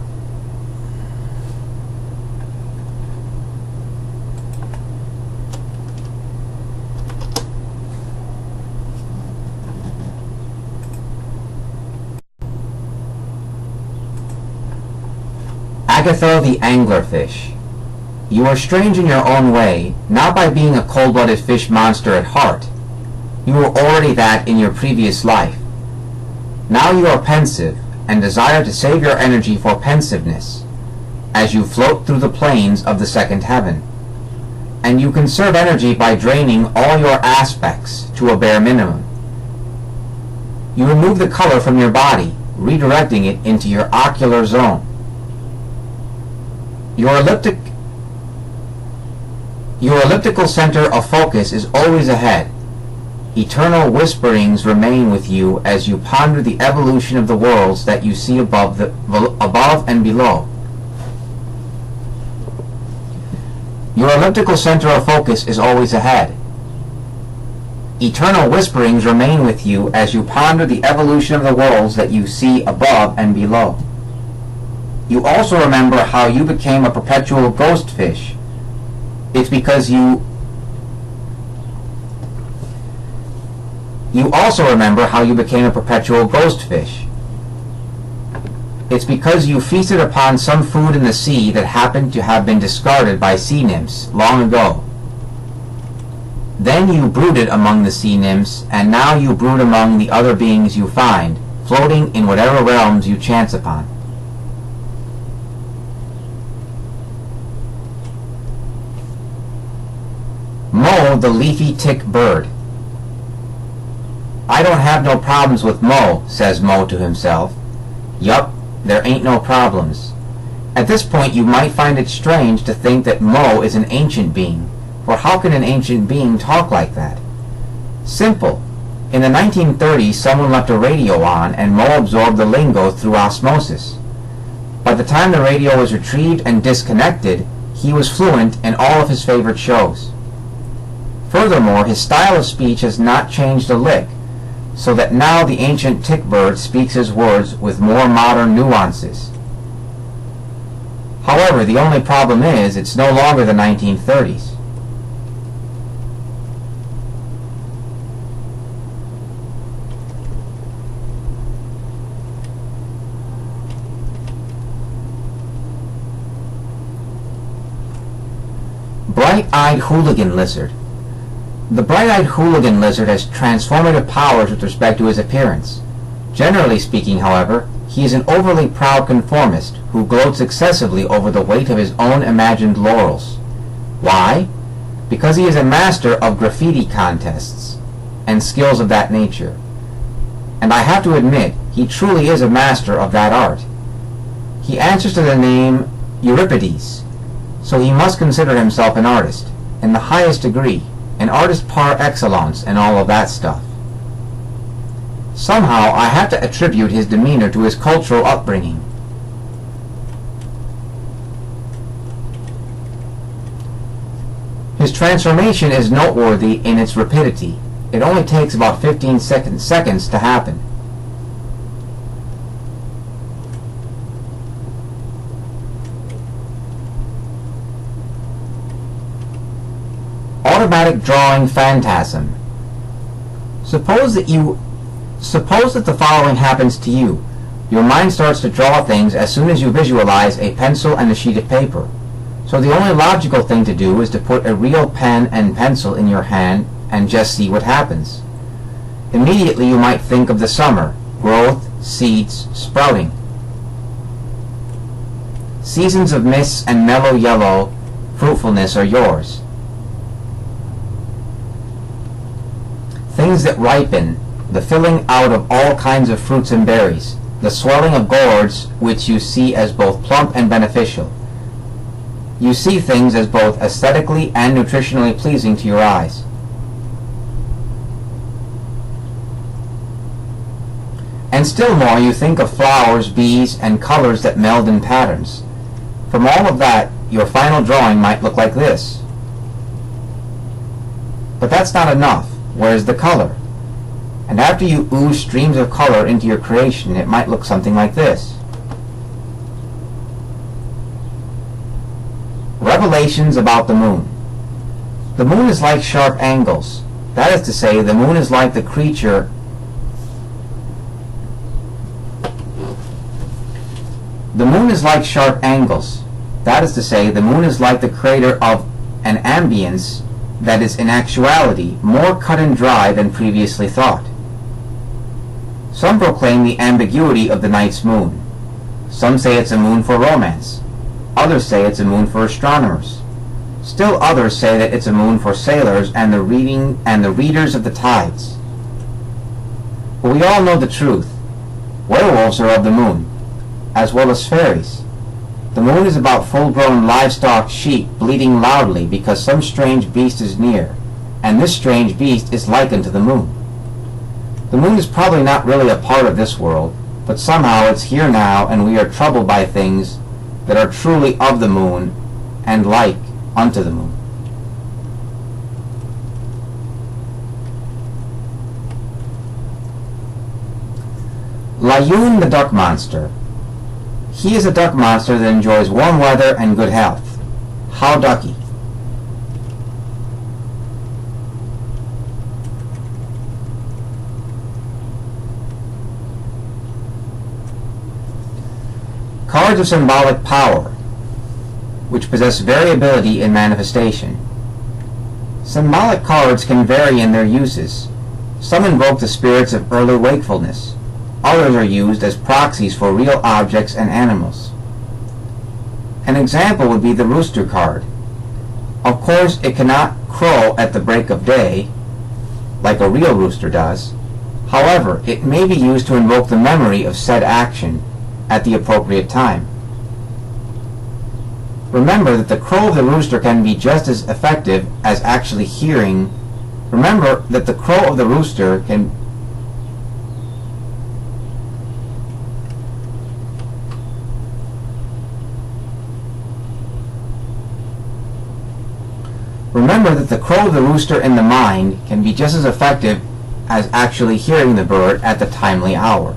Agatha the anglerfish. You are strange in your own way, not by being a cold-blooded fish monster at heart. You were already that in your previous life. Now you are pensive, and desire to save your energy for pensiveness, as you float through the plains of the second heaven. And you conserve energy by draining all your aspects to a bare minimum. You remove the color from your body, redirecting it into your ocular zone. Your elliptical center of focus is always ahead. Eternal whisperings remain with you as you ponder the evolution of the worlds that you see above and below. Your elliptical center of focus is always ahead. Eternal whisperings remain with you as you ponder the evolution of the worlds that you see above and below. You also remember how you became a perpetual ghost fish. It's because you also remember how you became a perpetual ghost fish. It's because you feasted upon some food in the sea that happened to have been discarded by sea nymphs long ago. Then you brooded among the sea nymphs, and now you brood among the other beings you find, floating in whatever realms you chance upon. Mo the leafy tick bird. I don't have no problems with Mo, says Mo to himself. Yup, there ain't no problems. At this point, you might find it strange to think that Mo is an ancient being, for how can an ancient being talk like that? Simple. In the 1930s, someone left a radio on, and Mo absorbed the lingo through osmosis. By the time the radio was retrieved and disconnected, he was fluent in all of his favorite shows. Furthermore, his style of speech has not changed a lick, so that now the ancient tick bird speaks his words with more modern nuances. However, the only problem is, it's no longer the 1930s. Bright-eyed hooligan lizard. The bright-eyed hooligan lizard has transformative powers with respect to his appearance. Generally speaking, however, he is an overly proud conformist who gloats excessively over the weight of his own imagined laurels. Why? Because he is a master of graffiti contests and skills of that nature. And I have to admit, he truly is a master of that art. He answers to the name Euripides, so he must consider himself an artist, in the highest degree, an artist par excellence and all of that stuff. Somehow, I have to attribute his demeanor to his cultural upbringing. His transformation is noteworthy in its rapidity. It only takes about 15 seconds to happen. Automatic drawing phantasm. Suppose that the following happens to you. Your mind starts to draw things as soon as you visualize a pencil and a sheet of paper. So the only logical thing to do is to put a real pen and pencil in your hand and just see what happens. Immediately you might think of the summer, growth, seeds, sprouting. Seasons of mists and mellow yellow fruitfulness are yours. Things that ripen, the filling out of all kinds of fruits and berries, the swelling of gourds which you see as both plump and beneficial. You see things as both aesthetically and nutritionally pleasing to your eyes. And still more, you think of flowers, bees, and colors that meld in patterns. From all of that, your final drawing might look like this. But that's not enough. Where's the color? And after you ooze streams of color into your creation, it might look something like this. Revelations about the moon. The moon is like sharp angles. That is to say, the moon is like the creature The moon is like sharp angles. That is to say, the moon is like the creator of an ambience that is in actuality more cut and dry than previously thought. Some proclaim the ambiguity of the night's moon. Some say it's a moon for romance. Others say it's a moon for astronomers. Still others say that it's a moon for sailors and the readers of the tides. But we all know the truth. Werewolves are of the moon, as well as fairies. The moon is about full-grown livestock sheep bleating loudly because some strange beast is near, and this strange beast is likened to the moon. The moon is probably not really a part of this world, but somehow it's here now, and we are troubled by things that are truly of the moon and like unto the moon. Layun the duck monster. He is a duck monster that enjoys warm weather and good health. How ducky. Cards of symbolic power, which possess variability in manifestation. Symbolic cards can vary in their uses. Some invoke the spirits of early wakefulness. Others are used as proxies for real objects and animals. An example would be the rooster card. Of course, it cannot crow at the break of day, like a real rooster does. However, it may be used to invoke the memory of said action at the appropriate time. Remember that the crow of the rooster can be just as effective as actually hearing. Remember that the crow of the rooster can Remember that the crow of the rooster in the mind can be just as effective as actually hearing the bird at the timely hour.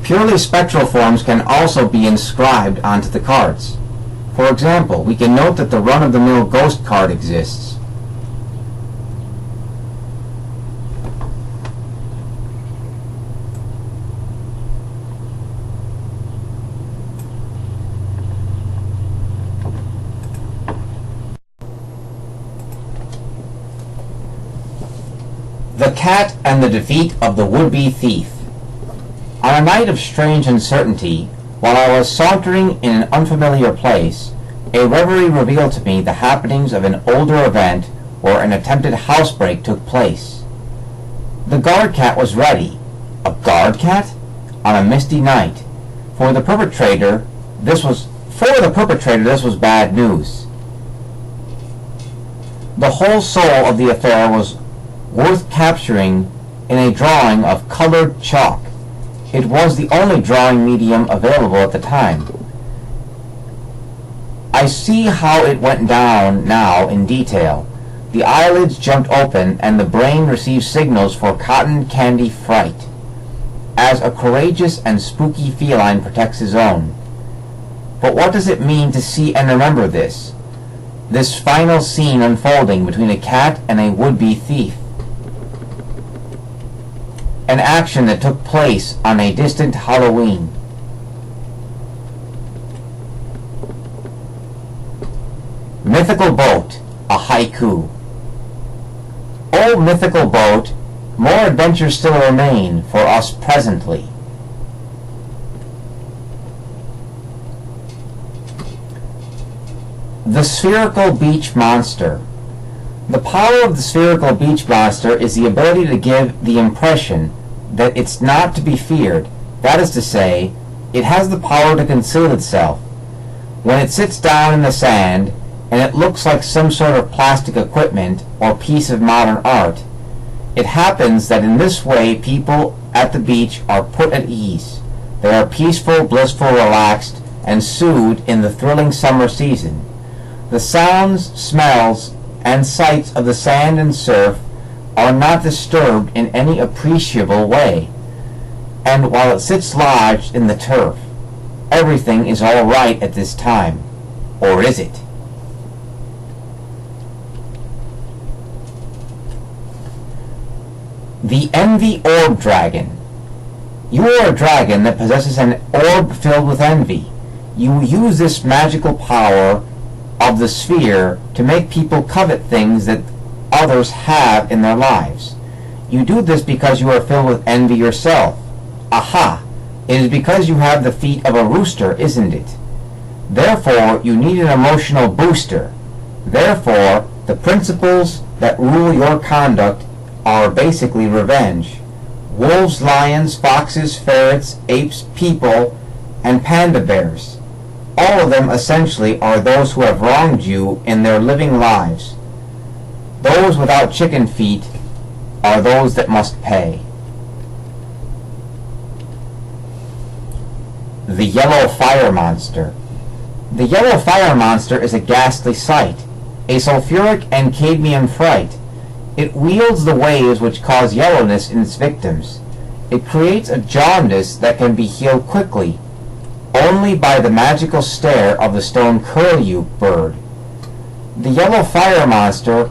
Purely spectral forms can also be inscribed onto the cards. For example, we can note that the run-of-the-mill ghost card exists. The Cat and the Defeat of the Would-Be Thief. On a night of strange uncertainty, while I was sauntering in an unfamiliar place, a reverie revealed to me the happenings of an older event where an attempted housebreak took place. The guard cat was ready. A guard cat? On a misty night. For the perpetrator, this was bad news. The whole soul of the affair was worth capturing in a drawing of colored chalk. It was the only drawing medium available at the time. I see how it went down now in detail. The eyelids jumped open and the brain received signals for cotton candy fright, as a courageous and spooky feline protects his own. But what does it mean to see and remember this? This final scene unfolding between a cat and a would-be thief. An action that took place on a distant Halloween. Mythical boat, a haiku. O mythical boat, more adventures still remain for us presently. The spherical beach monster. The power of the spherical beach monster is the ability to give the impression that it's not to be feared. That is to say, it has the power to conceal itself. When it sits down in the sand, and it looks like some sort of plastic equipment or piece of modern art, it happens that in this way people at the beach are put at ease. They are peaceful, blissful, relaxed, and soothed in the thrilling summer season. The sounds, smells, and sights of the sand and surf are not disturbed in any appreciable way, and while it sits lodged in the turf, everything is all right at this time. Or is it? The Envy Orb Dragon. You are a dragon that possesses an orb filled with envy. You use this magical power of the sphere to make people covet things that others have in their lives. You do this because you are filled with envy yourself. Aha! It is because you have the feet of a rooster, isn't it? Therefore, you need an emotional booster. Therefore, the principles that rule your conduct are basically revenge. Wolves, lions, foxes, ferrets, apes, people, and panda bears. All of them essentially are those who have wronged you in their living lives. Those without chicken feet are those that must pay. The Yellow Fire Monster. The Yellow Fire Monster is a ghastly sight, a sulfuric and cadmium fright. It wields the waves which cause yellowness in its victims. It creates a jaundice that can be healed quickly, only by the magical stare of the stone curlew bird. The Yellow Fire Monster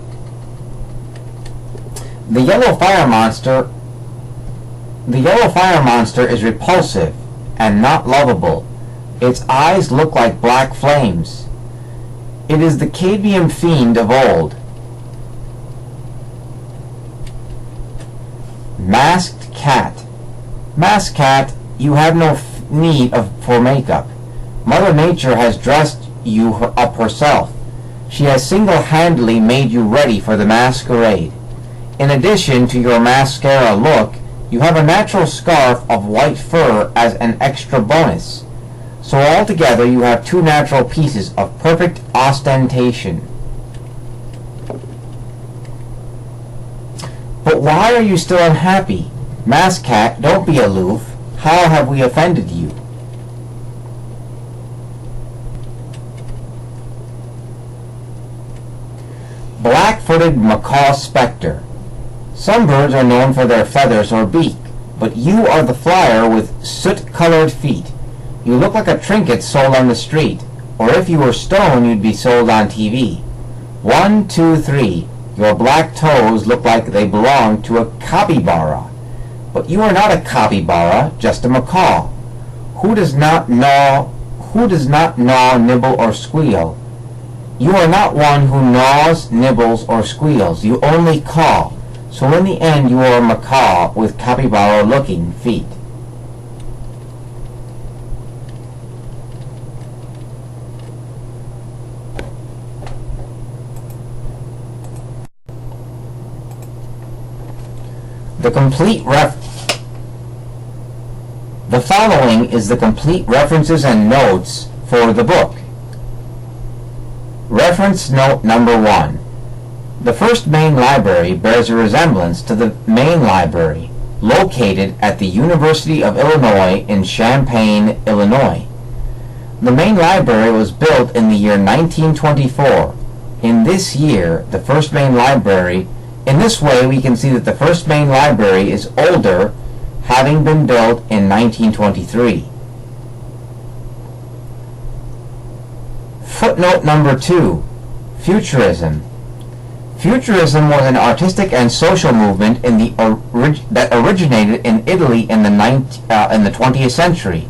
is repulsive and not lovable. Its eyes look like black flames. It is the cadmium fiend of old. Masked Cat. Masked Cat, you have no need for makeup. Mother Nature has dressed you up herself. She has single-handedly made you ready for the masquerade. In addition to your mascara look, you have a natural scarf of white fur as an extra bonus. So altogether you have two natural pieces of perfect ostentation. But why are you still unhappy? Mask Cat, don't be aloof. How have we offended you? Black-footed macaw spectre. Some birds are known for their feathers or beak, but you are the flyer with soot-colored feet. You look like a trinket sold on the street, or if you were stone, you'd be sold on TV. 1, 2, 3. Your black toes look like they belong to a capybara. But you are not a capybara, just a macaw. Who does not gnaw, nibble, or squeal? You are not one who gnaws, nibbles, or squeals. You only caw. So in the end, you are a macaw with capybara-looking feet. The following is the complete references and notes for the book. Reference note number 1. The first main library bears a resemblance to the main library located at the University of Illinois in Champaign, Illinois. The main library was built in the year 1924. In this year, the first main library In this way, we can see that the first main library is older, having been built in 1923. Footnote number 2, Futurism. Futurism was an artistic and social movement that originated in Italy in the 20th century.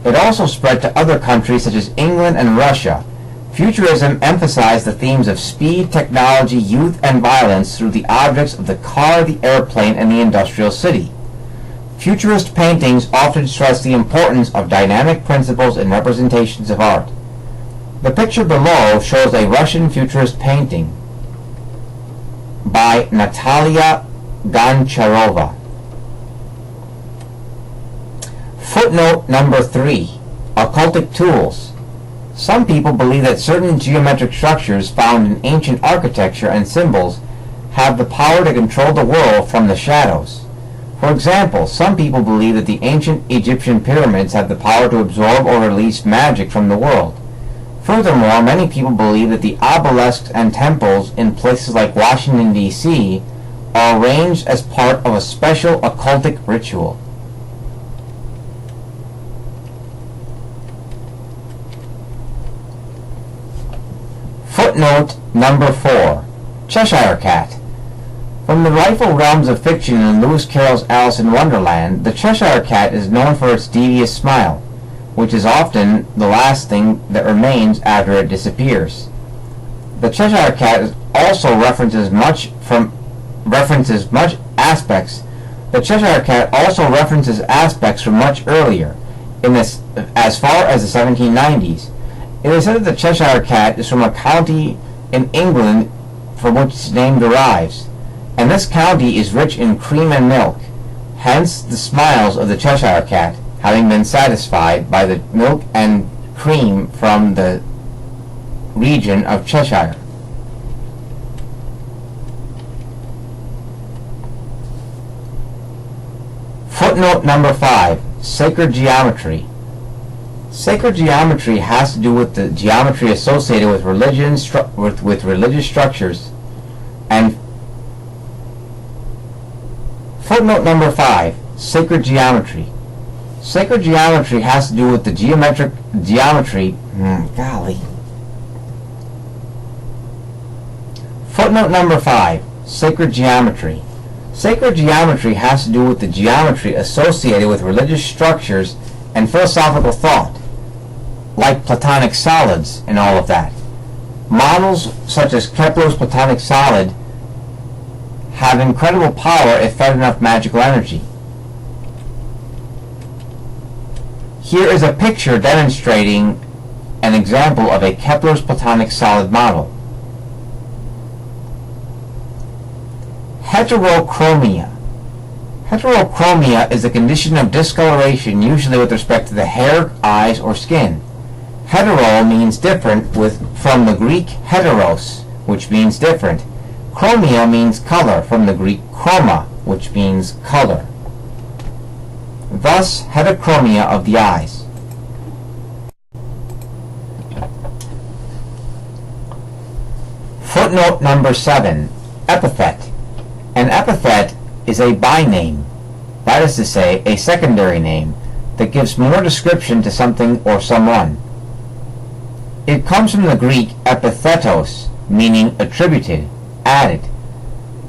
It also spread to other countries such as England and Russia. Futurism emphasized the themes of speed, technology, youth, and violence through the objects of the car, the airplane, and the industrial city. Futurist paintings often stress the importance of dynamic principles in representations of art. The picture below shows a Russian futurist painting by Natalia Goncharova. Footnote number 3, Occultic Tools. Some people believe that certain geometric structures found in ancient architecture and symbols have the power to control the world from the shadows. For example, some people believe that the ancient Egyptian pyramids have the power to absorb or release magic from the world. Furthermore, many people believe that the obelisks and temples in places like Washington, D.C. are arranged as part of a special occultic ritual. Footnote number 4, Cheshire Cat. From the rightful realms of fiction in Lewis Carroll's Alice in Wonderland, the Cheshire Cat is known for its devious smile, which is often the last thing that remains after it disappears. The Cheshire Cat also references aspects from much earlier, as far as the 1790s. It is said that the Cheshire Cat is from a county in England from which its name derives, and this county is rich in cream and milk. Hence the smiles of the Cheshire Cat, having been satisfied by the milk and cream from the region of Cheshire. Footnote number 5, Sacred Geometry. Sacred geometry has to do with the geometry associated with religious structures. And footnote number 5, Sacred Geometry. Sacred geometry has to do with the Footnote number 5, Sacred Geometry. Sacred geometry has to do with the geometry associated with religious structures and philosophical thought, like Platonic solids and all of that. Models such as Kepler's Platonic solid have incredible power if fed enough magical energy. Here is a picture demonstrating an example of a Kepler's Platonic solid model. Heterochromia. Heterochromia is a condition of discoloration usually with respect to the hair, eyes, or skin. Hetero means different from the Greek heteros, which means different. Chromia means color from the Greek chroma, which means color. Thus, heterochromia of the eyes. Footnote number 7. Epithet. An epithet is a byname, that is to say, a secondary name, that gives more description to something or someone. It comes from the Greek epithetos, meaning attributed, added.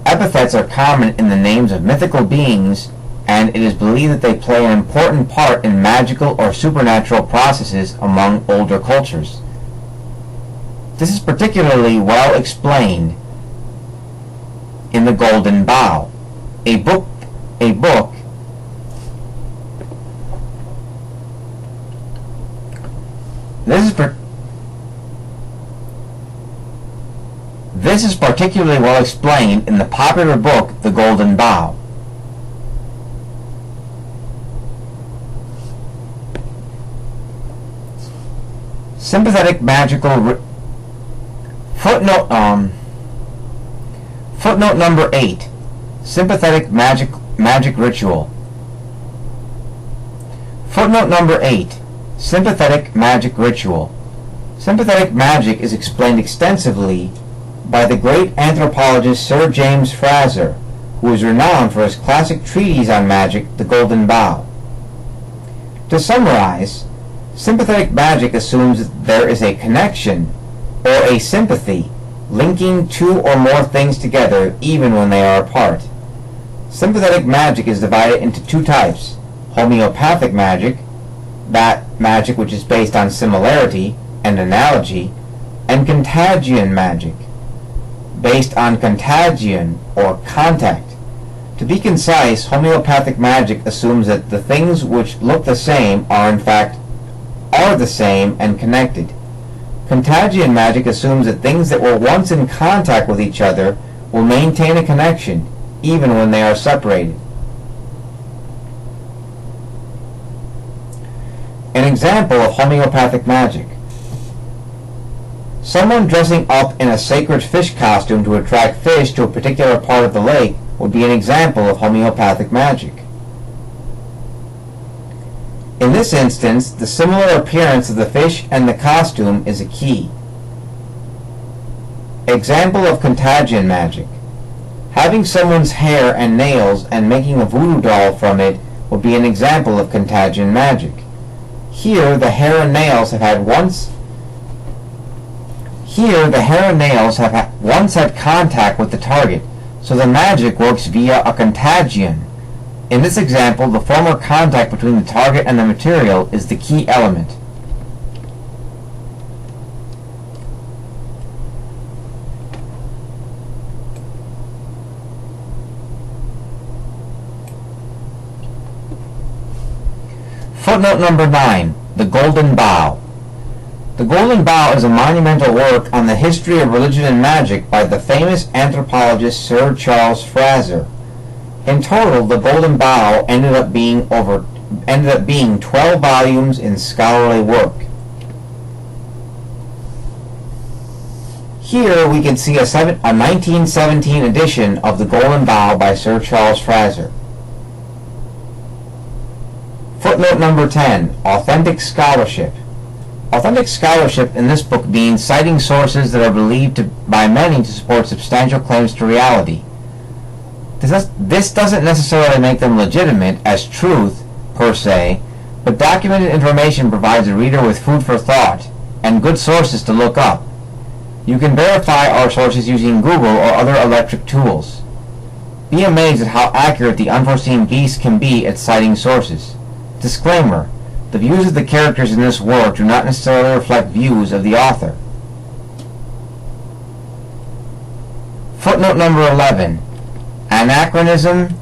Epithets are common in the names of mythical beings, and it is believed that they play an important part in magical or supernatural processes among older cultures. This is particularly well explained in The Golden Bough, a book. This is particularly well explained in the popular book The Golden Bough. Sympathetic magical Footnote number 8. Sympathetic magic ritual. Footnote number 8. Sympathetic magic ritual. Sympathetic magic is explained extensively by the great anthropologist Sir James Frazer, who is renowned for his classic treatise on magic, The Golden Bough. To summarize, sympathetic magic assumes that there is a connection or a sympathy linking two or more things together even when they are apart. Sympathetic magic is divided into two types: homeopathic magic, that magic which is based on similarity and analogy, and contagion magic, based on contagion or contact. To be concise, homeopathic magic assumes that the things which look the same are in fact the same and connected. Contagion magic assumes that things that were once in contact with each other will maintain a connection even when they are separated. An example of homeopathic magic. Someone dressing up in a sacred fish costume to attract fish to a particular part of the lake would be an example of homeopathic magic. In this instance, the similar appearance of the fish and the costume is a key. Example of contagion magic. Having someone's hair and nails and making a voodoo doll from it would be an example of contagion magic. Here, the hair and nails have once had contact with the target, so the magic works via a contagion. In this example, the former contact between the target and the material is the key element. Footnote number 9. The Golden Bough. The Golden Bough is a monumental work on the history of religion and magic by the famous anthropologist Sir Charles Frazer. In total, The Golden Bough ended up being 12 volumes in scholarly work. Here we can see a 1917 edition of The Golden Bough by Sir Charles Frazer. Footnote number 10. Authentic scholarship. Authentic scholarship in this book means citing sources that are believed by many to support substantial claims to reality. This doesn't necessarily make them legitimate as truth, per se, but documented information provides a reader with food for thought and good sources to look up. You can verify our sources using Google or other electric tools. Be amazed at how accurate the Unforeseen Beasts can be at citing sources. Disclaimer: the views of the characters in this work do not necessarily reflect views of the author. Footnote number 11. Anachronism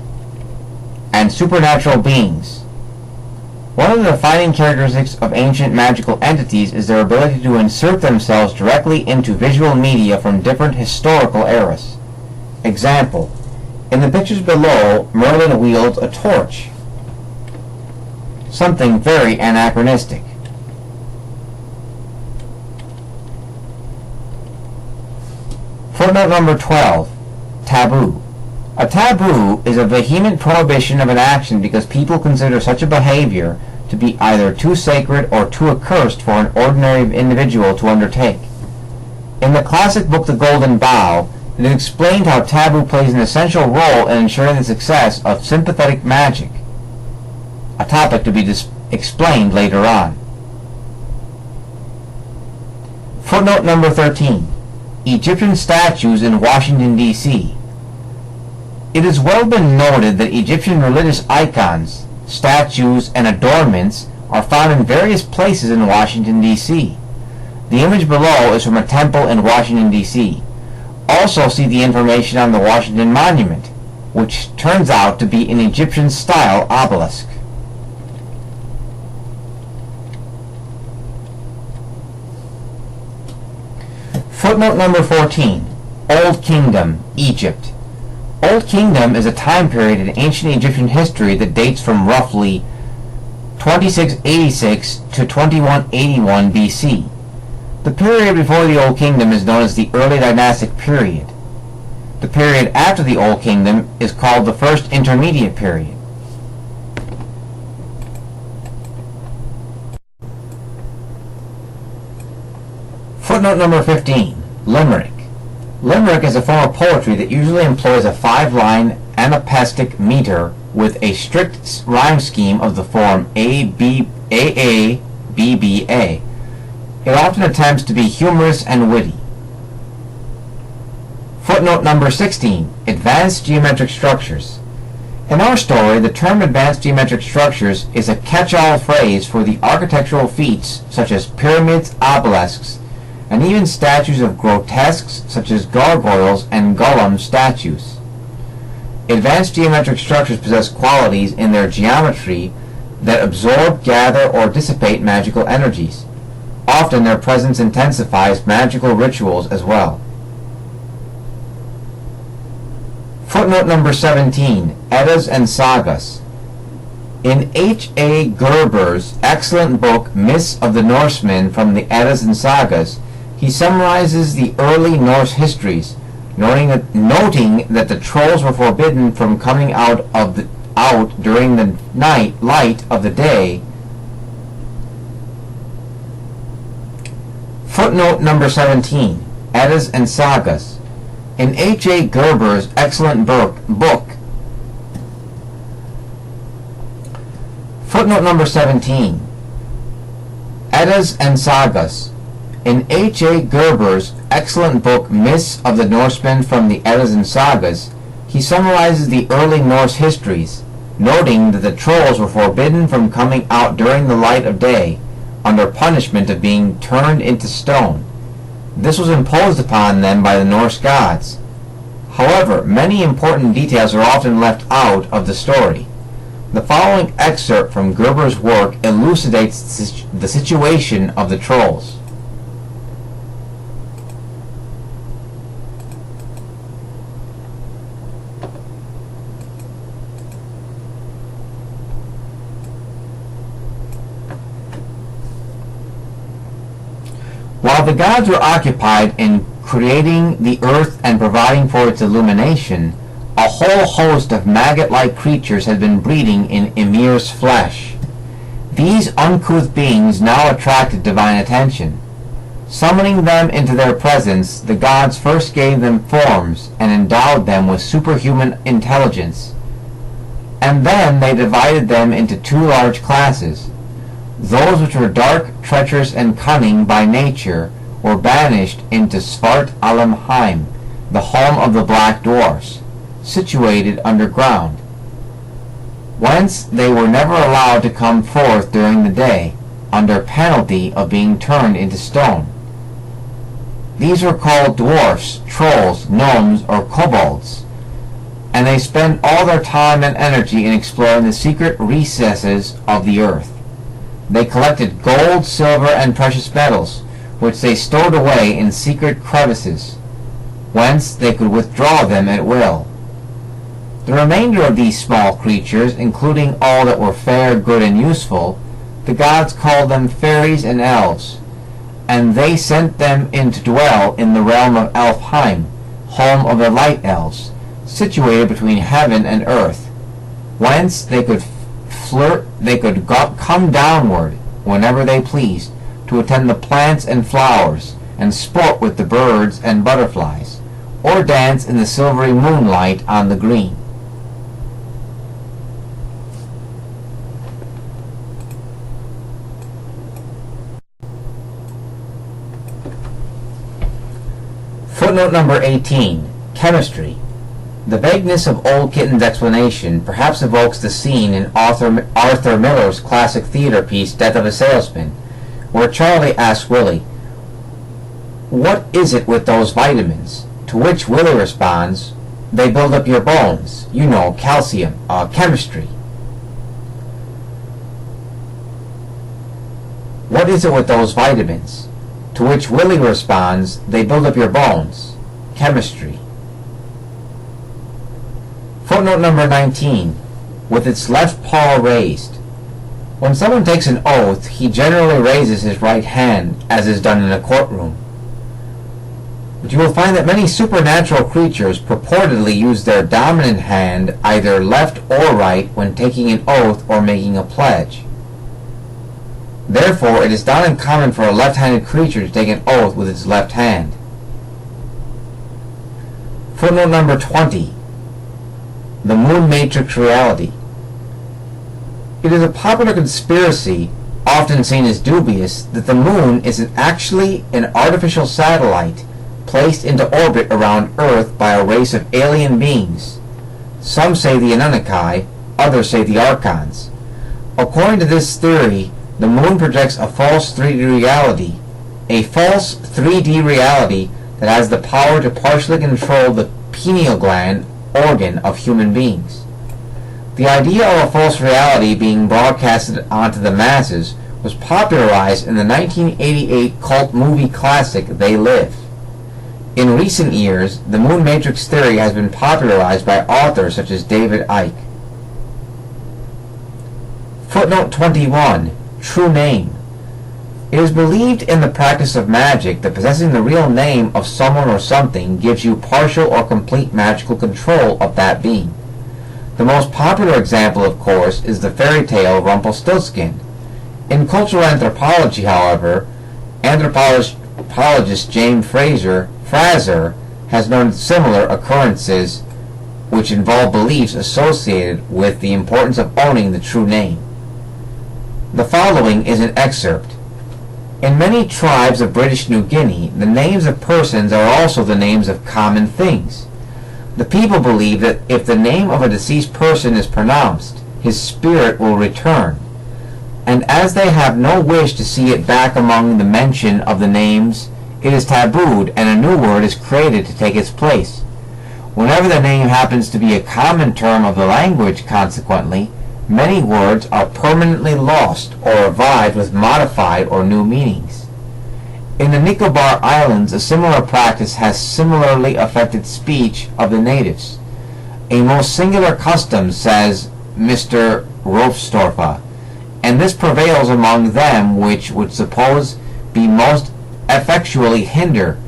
and supernatural beings. One of the defining characteristics of ancient magical entities is their ability to insert themselves directly into visual media from different historical eras. Example: in the pictures below, Merlin wields a torch, something very anachronistic. Footnote number 12. Taboo. A taboo is a vehement prohibition of an action because people consider such a behavior to be either too sacred or too accursed for an ordinary individual to undertake. In the classic book The Golden Bough, it is explained how taboo plays an essential role in ensuring the success of sympathetic magic, a topic to be explained later on. Footnote number 13. Egyptian statues in Washington, D.C. It has well been noted that Egyptian religious icons, statues, and adornments are found in various places in Washington, D.C. The image below is from a temple in Washington, D.C. Also see the information on the Washington Monument, which turns out to be an Egyptian-style obelisk. Footnote number 14. Old Kingdom, Egypt. Old Kingdom is a time period in ancient Egyptian history that dates from roughly 2686 to 2181 BC. The period before the Old Kingdom is known as the Early Dynastic Period. The period after the Old Kingdom is called the First Intermediate Period. Footnote number 15. Limerick. Limerick is a form of poetry that usually employs a 5-line anapestic meter with a strict rhyme scheme of the form A-A-B-B-A. It often attempts to be humorous and witty. Footnote number 16. Advanced geometric structures. In our story, the term advanced geometric structures is a catch-all phrase for the architectural feats such as pyramids, obelisks, and even statues of grotesques such as gargoyles and Gollum statues. Advanced geometric structures possess qualities in their geometry that absorb, gather, or dissipate magical energies. Often their presence intensifies magical rituals as well. Footnote number 17. Eddas and Sagas. In H.A. Gerber's excellent book Myths of the Norsemen from the Eddas and Sagas, he summarizes the early Norse histories, noting that the trolls were forbidden from coming out during the light of the day. Footnote number 17. Eddas and Sagas. In H.A. Gerber's excellent book. Footnote number 17. Eddas and Sagas. In H.A. Gerber's excellent book Myths of the Norsemen from the Eddas and Sagas, he summarizes the early Norse histories, noting that the trolls were forbidden from coming out during the light of day, under punishment of being turned into stone. This was imposed upon them by the Norse gods. However, many important details are often left out of the story. The following excerpt from Gerber's work elucidates the situation of the trolls. While the gods were occupied in creating the earth and providing for its illumination, a whole host of maggot-like creatures had been breeding in Ymir's flesh. These uncouth beings now attracted divine attention. Summoning them into their presence, the gods first gave them forms and endowed them with superhuman intelligence. And then they divided them into 2 large classes. Those which were dark, treacherous, and cunning by nature were banished into Svart Alamheim, the home of the black dwarfs, situated underground, whence they were never allowed to come forth during the day, under penalty of being turned into stone. These were called dwarfs, trolls, gnomes, or kobolds, and they spend all their time and energy in exploring the secret recesses of the earth. Footnote number 18. Limerick. Limerick is a form of poetry that usually employs a 5-line anapestic meter with a strict rhyme scheme of the form A-A-B-B-A. It often attempts to be humorous and witty. Footnote number 19. Taboo. Taboo is a vehement prohibition of an action because people consider such a behavior to be either too sacred or too accursed for an ordinary individual to undertake. In the classic book The Golden Bough, which turns out to be an Egyptian-style obelisk, They collected gold, silver, and precious metals, which they stowed away in secret crevices, whence they could withdraw them at will. The remainder of these small creatures, including all that were fair, good, and useful, the gods called them fairies and elves, and they sent them in to dwell in the realm of Elfheim, home of the light elves, situated between heaven and earth, whence they could come downward whenever they pleased to attend the plants and flowers, and sport with the birds and butterflies, or dance in the silvery moonlight on the green. Footnote number 18. Chemistry. The vagueness of Old Kitten's explanation perhaps evokes the scene in Arthur Miller's classic theater piece Death of a Salesman, where Charlie asks Willie, "What is it with those vitamins?" To which Willie responds, "They build up your bones. You know, calcium, chemistry." What is it with those vitamins? To which Willie responds, "They build up your bones. Chemistry." Footnote number 19. With its left paw raised. When someone takes an oath, he generally raises his right hand, as is done in a courtroom. But you will find that many supernatural creatures purportedly use their dominant hand, either left or right, when taking an oath or making a pledge. Therefore, it is not uncommon for a left-handed creature to take an oath with its left hand. Footnote number 20. The moon matrix reality. It is a popular conspiracy, often seen as dubious, that the moon is actually an artificial satellite placed into orbit around Earth by a race of alien beings. Some say the Anunnaki, others say the Archons. According to this theory, the moon projects a false 3D reality, that has the power to partially control the pineal gland organ of human beings. The idea of a false reality being broadcasted onto the masses was popularized in the 1988 cult movie classic They Live. In recent years, the moon matrix theory has been popularized by authors such as David Icke. Footnote 21. True name. It is believed in the practice of magic that possessing the real name of someone or something gives you partial or complete magical control of that being. The most popular example, of course, is the fairy tale Rumpelstiltskin. In cultural anthropology, however, anthropologist James Fraser has noted similar occurrences which involve beliefs associated with the importance of owning the true name. The following is an excerpt. In many tribes of British New Guinea, the names of persons are also the names of common things. The people believe that if the name of a deceased person is pronounced, his spirit will return. And as they have no wish to see it back among the mention of the names, it is tabooed and a new word is created to take its place. Whenever the name happens to be a common term of the language, consequently, many words are permanently lost or revived with modified or new meanings. In the Nicobar Islands, a similar practice has similarly affected speech of the natives. A most singular custom, says Mr. Rolfstorfer, and this prevails among them which would suppose be most effectually hinder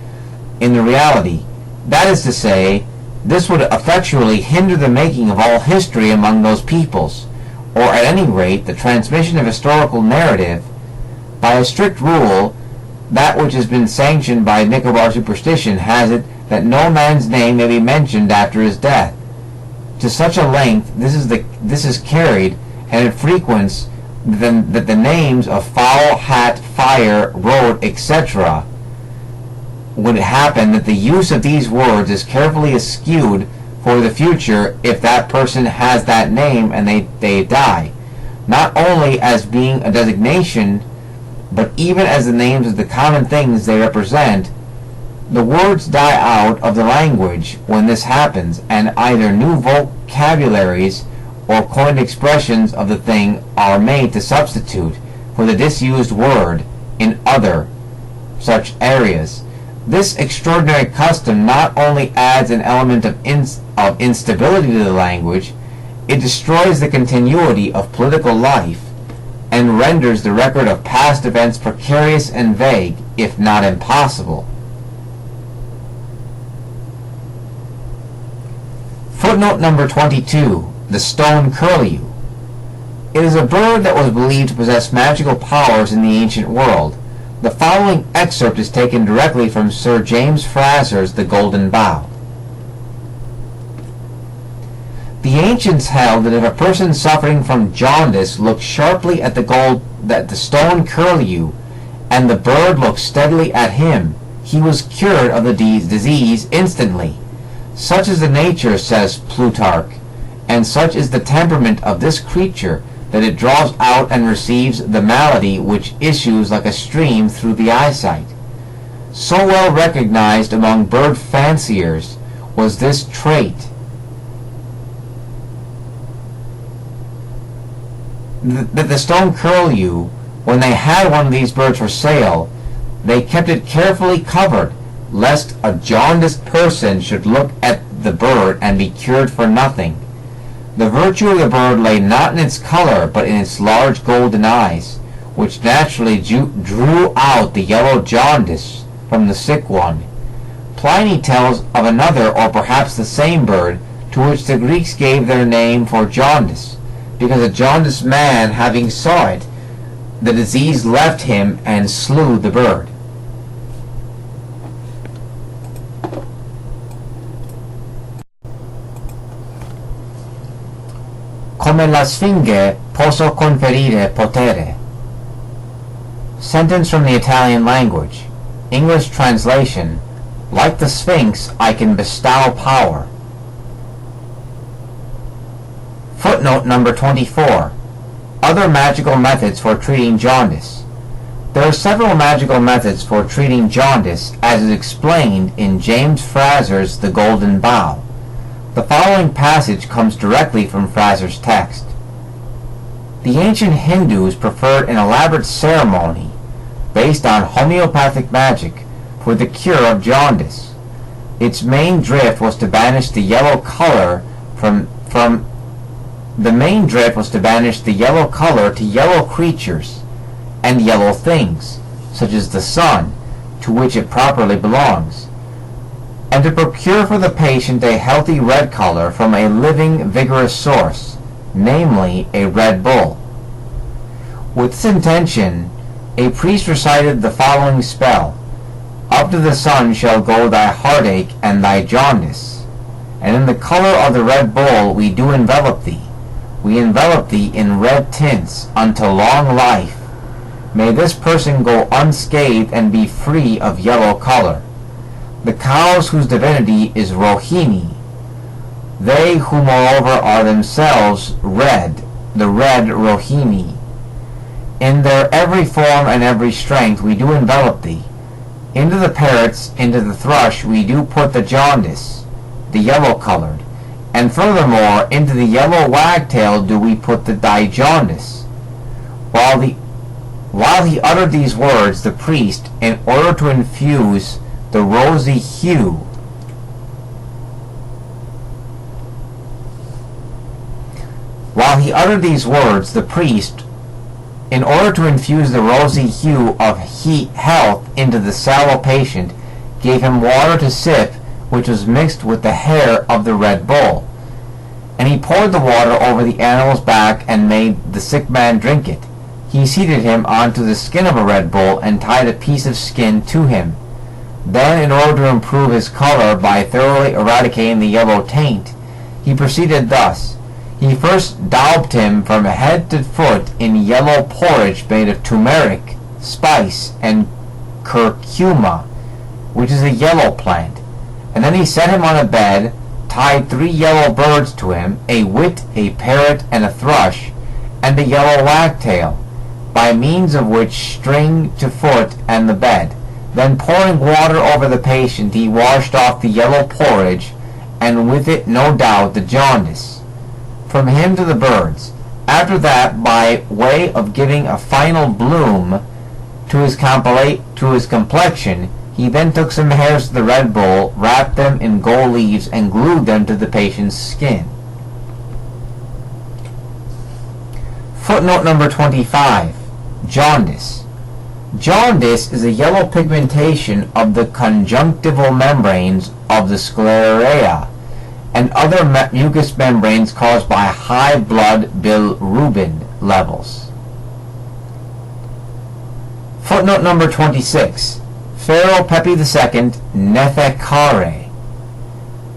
in the reality. That is to say, this would effectually hinder the making of all history among those peoples, or at any rate the transmission of historical narrative. By a strict rule, that which has been sanctioned by Nicobar superstition has it that no man's name may be mentioned after his death. To such a length this is carried, and it frequents that the names of fowl, hat, fire, road, etc. would happen that the use of these words is carefully eschewed for the future if that person has that name and they die, not only as being a designation, but even as the names of the common things they represent. The words die out of the language when this happens, and either new vocabularies or coined expressions of the thing are made to substitute, for the disused word in other such areas. This extraordinary custom not only adds an element of instability to the language, it destroys the continuity of political life and renders the record of past events precarious and vague, if not impossible. Footnote number 22, the stone curlew. It is a bird that was believed to possess magical powers in the ancient world. The following excerpt is taken directly from Sir James Fraser's The Golden Bough. The ancients held that if a person suffering from jaundice looked sharply at the stone curlew, and the bird looked steadily at him, he was cured of the disease instantly. Such is the nature, says Plutarch, and such is the temperament of this creature, that it draws out and receives the malady which issues like a stream through the eyesight. So well recognized among bird fanciers was this trait, that the stone curlew, when they had one of these birds for sale, they kept it carefully covered, lest a jaundiced person should look at the bird and be cured for nothing. The virtue of the bird lay not in its color, but in its large golden eyes, which naturally drew out the yellow jaundice from the sick one. Pliny tells of another, or perhaps the same bird, to which the Greeks gave their name for jaundice, because a jaundiced man, having saw it, the disease left him and slew the bird. Come la sfinge posso conferire potere. Sentence from the Italian language. English translation: like the Sphinx, I can bestow power. Footnote number 24. Other magical methods for treating jaundice. There are several magical methods for treating jaundice, as is explained in James Fraser's The Golden Bough. The following passage comes directly from Fraser's text. The ancient Hindus preferred an elaborate ceremony based on homeopathic magic for the cure of jaundice. Its main drift was to banish the yellow color to yellow creatures and yellow things, such as the sun, to which it properly belongs, and to procure for the patient a healthy red color from a living, vigorous source, namely a red bull. With this intention, a priest recited the following spell: Up to the sun shall go thy heartache and thy jaundice, and in the color of the red bull we do envelop thee. We envelop thee in red tints unto long life. May this person go unscathed and be free of yellow color. The cows whose divinity is Rohini, they who moreover are themselves red, the red Rohini. In their every form and every strength we do envelop thee. Into the parrots, into the thrush we do put the jaundice, the yellow-colored, and furthermore into the yellow wagtail do we put thy jaundice. While he uttered these words, the priest, in order to infuse the rosy hue of health into the sallow patient, gave him water to sip, which was mixed with the hair of the red bull. And he poured the water over the animal's back and made the sick man drink it. He seated him onto the skin of a red bull and tied a piece of skin to him. Then, in order to improve his color by thoroughly eradicating the yellow taint, he proceeded thus. He first daubed him from head to foot in yellow porridge made of turmeric, spice, and curcuma, which is a yellow plant. And then he set him on a bed, tied 3 yellow birds to him, a wit, a parrot, and a thrush, and a yellow wagtail, by means of which string to foot and the bed. Then pouring water over the patient, he washed off the yellow porridge, and with it no doubt the jaundice, from him to the birds. After that, by way of giving a final bloom to his complexion, he then took some hairs of the Red Bull, wrapped them in gold leaves, and glued them to the patient's skin. Footnote number 25. Jaundice. Jaundice is a yellow pigmentation of the conjunctival membranes of the sclera and other mucous membranes caused by high blood bilirubin levels. Footnote number 26. Pharaoh Pepi II Neferkare.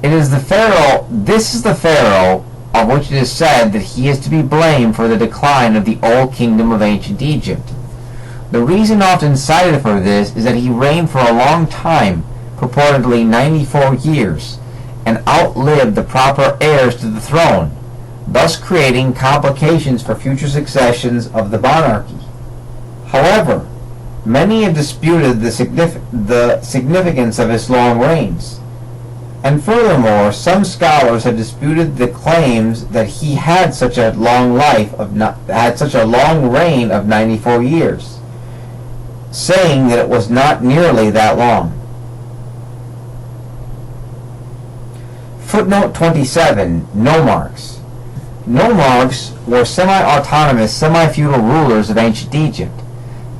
This is the pharaoh of which it is said that he is to be blamed for the decline of the old kingdom of ancient Egypt. The reason often cited for this is that he reigned for a long time, purportedly 94 years, and outlived the proper heirs to the throne, thus creating complications for future successions of the monarchy. However, many have disputed the significance of his long reigns, and furthermore, some scholars have disputed the claims that he had such a long reign of 94 years, saying that it was not nearly that long. Footnote 27. Nomarchs. Nomarchs were semi-autonomous, semi-feudal rulers of ancient Egypt.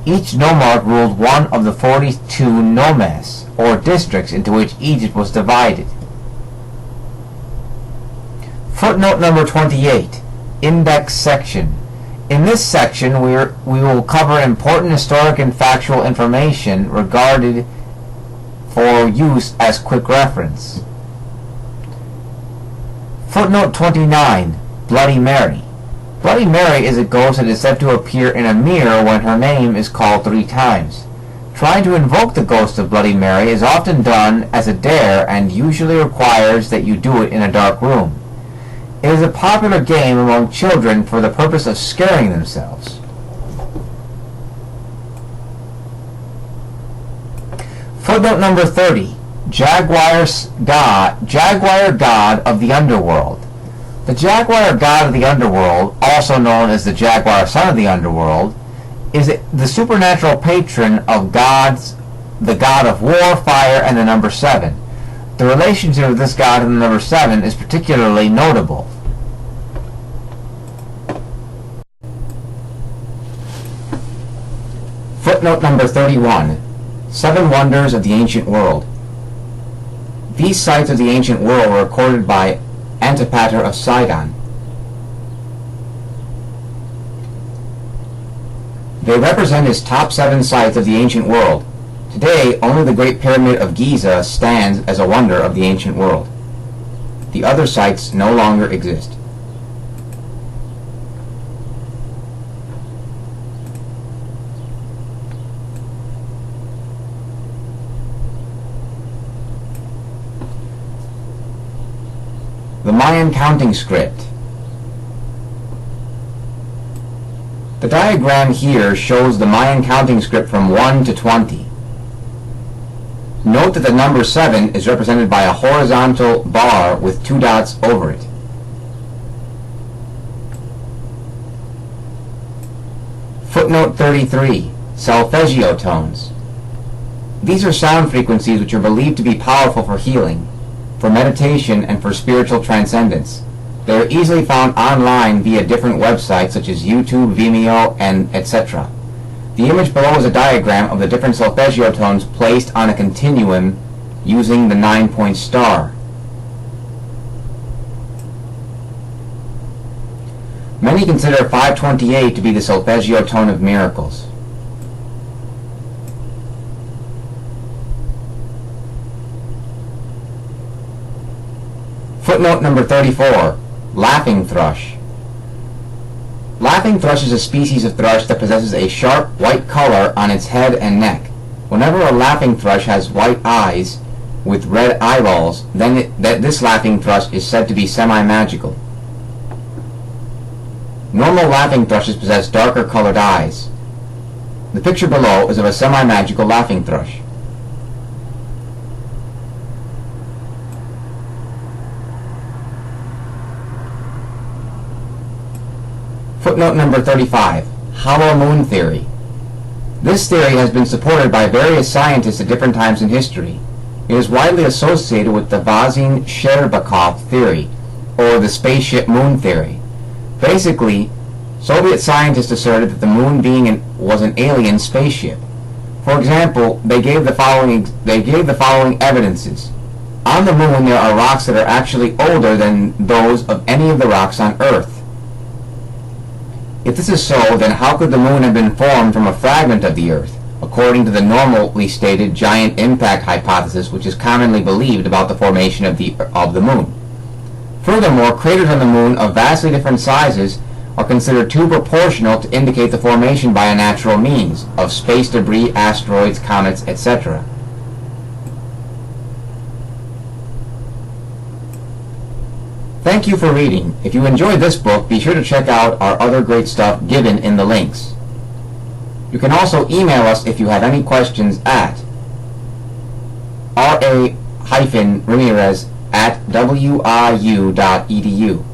Each nomarch ruled one of the 42 nomes, or districts, into which Egypt was divided. Footnote number 28. Index section. In this section, we will cover important historic and factual information regarded for use as quick reference. Footnote 29. Bloody Mary. Bloody Mary is a ghost that is said to appear in a mirror when her name is called 3 times. Trying to invoke the ghost of Bloody Mary is often done as a dare and usually requires that you do it in a dark room. It is a popular game among children for the purpose of scaring themselves. Footnote number 30. Jaguar god of the underworld. The jaguar god of the underworld, also known as the jaguar son of the underworld, is the supernatural patron of gods, the god of war, fire, and the number 7. The relationship of this god and the number 7 is particularly notable. Footnote number 31. 7 Wonders of the Ancient World. These sites of the ancient world were recorded by Antipater of Sidon. They represent his top 7 sites of the ancient world. Today, only the Great Pyramid of Giza stands as a wonder of the ancient world. The other sites no longer exist. The Mayan counting script. The diagram here shows the Mayan counting script from 1 to 20. Note that the number 7 is represented by a horizontal bar with 2 dots over it. Footnote 33. Solfeggio tones. These are sound frequencies which are believed to be powerful for healing, for meditation, and for spiritual transcendence. They are easily found online via different websites such as YouTube, Vimeo, and etc. The image below is a diagram of the different solfeggio tones placed on a continuum using the 9-point star. Many consider 528 to be the solfeggio tone of miracles. Footnote number 34. Laughing thrush. Laughing thrush is a species of thrush that possesses a sharp white color on its head and neck. Whenever a laughing thrush has white eyes with red eyeballs, then this laughing thrush is said to be semi-magical. Normal laughing thrushes possess darker colored eyes. The picture below is of a semi-magical laughing thrush. Footnote number 35. Hollow moon theory. This theory has been supported by various scientists at different times in history. It is widely associated with the Vazin-Sherbakov theory, or the spaceship moon theory. Basically, Soviet scientists asserted that the moon was an alien spaceship. For example, they gave the following evidences. On the moon there are rocks that are actually older than those of any of the rocks on Earth. If this is so, then how could the moon have been formed from a fragment of the Earth, according to the normally stated giant impact hypothesis, which is commonly believed about the formation of the moon? Furthermore, craters on the moon of vastly different sizes are considered too proportional to indicate the formation by a natural means of space debris, asteroids, comets, etc. Thank you for reading. If you enjoyed this book, be sure to check out our other great stuff given in the links. You can also email us if you have any questions at ra-ramirez@wiu.edu.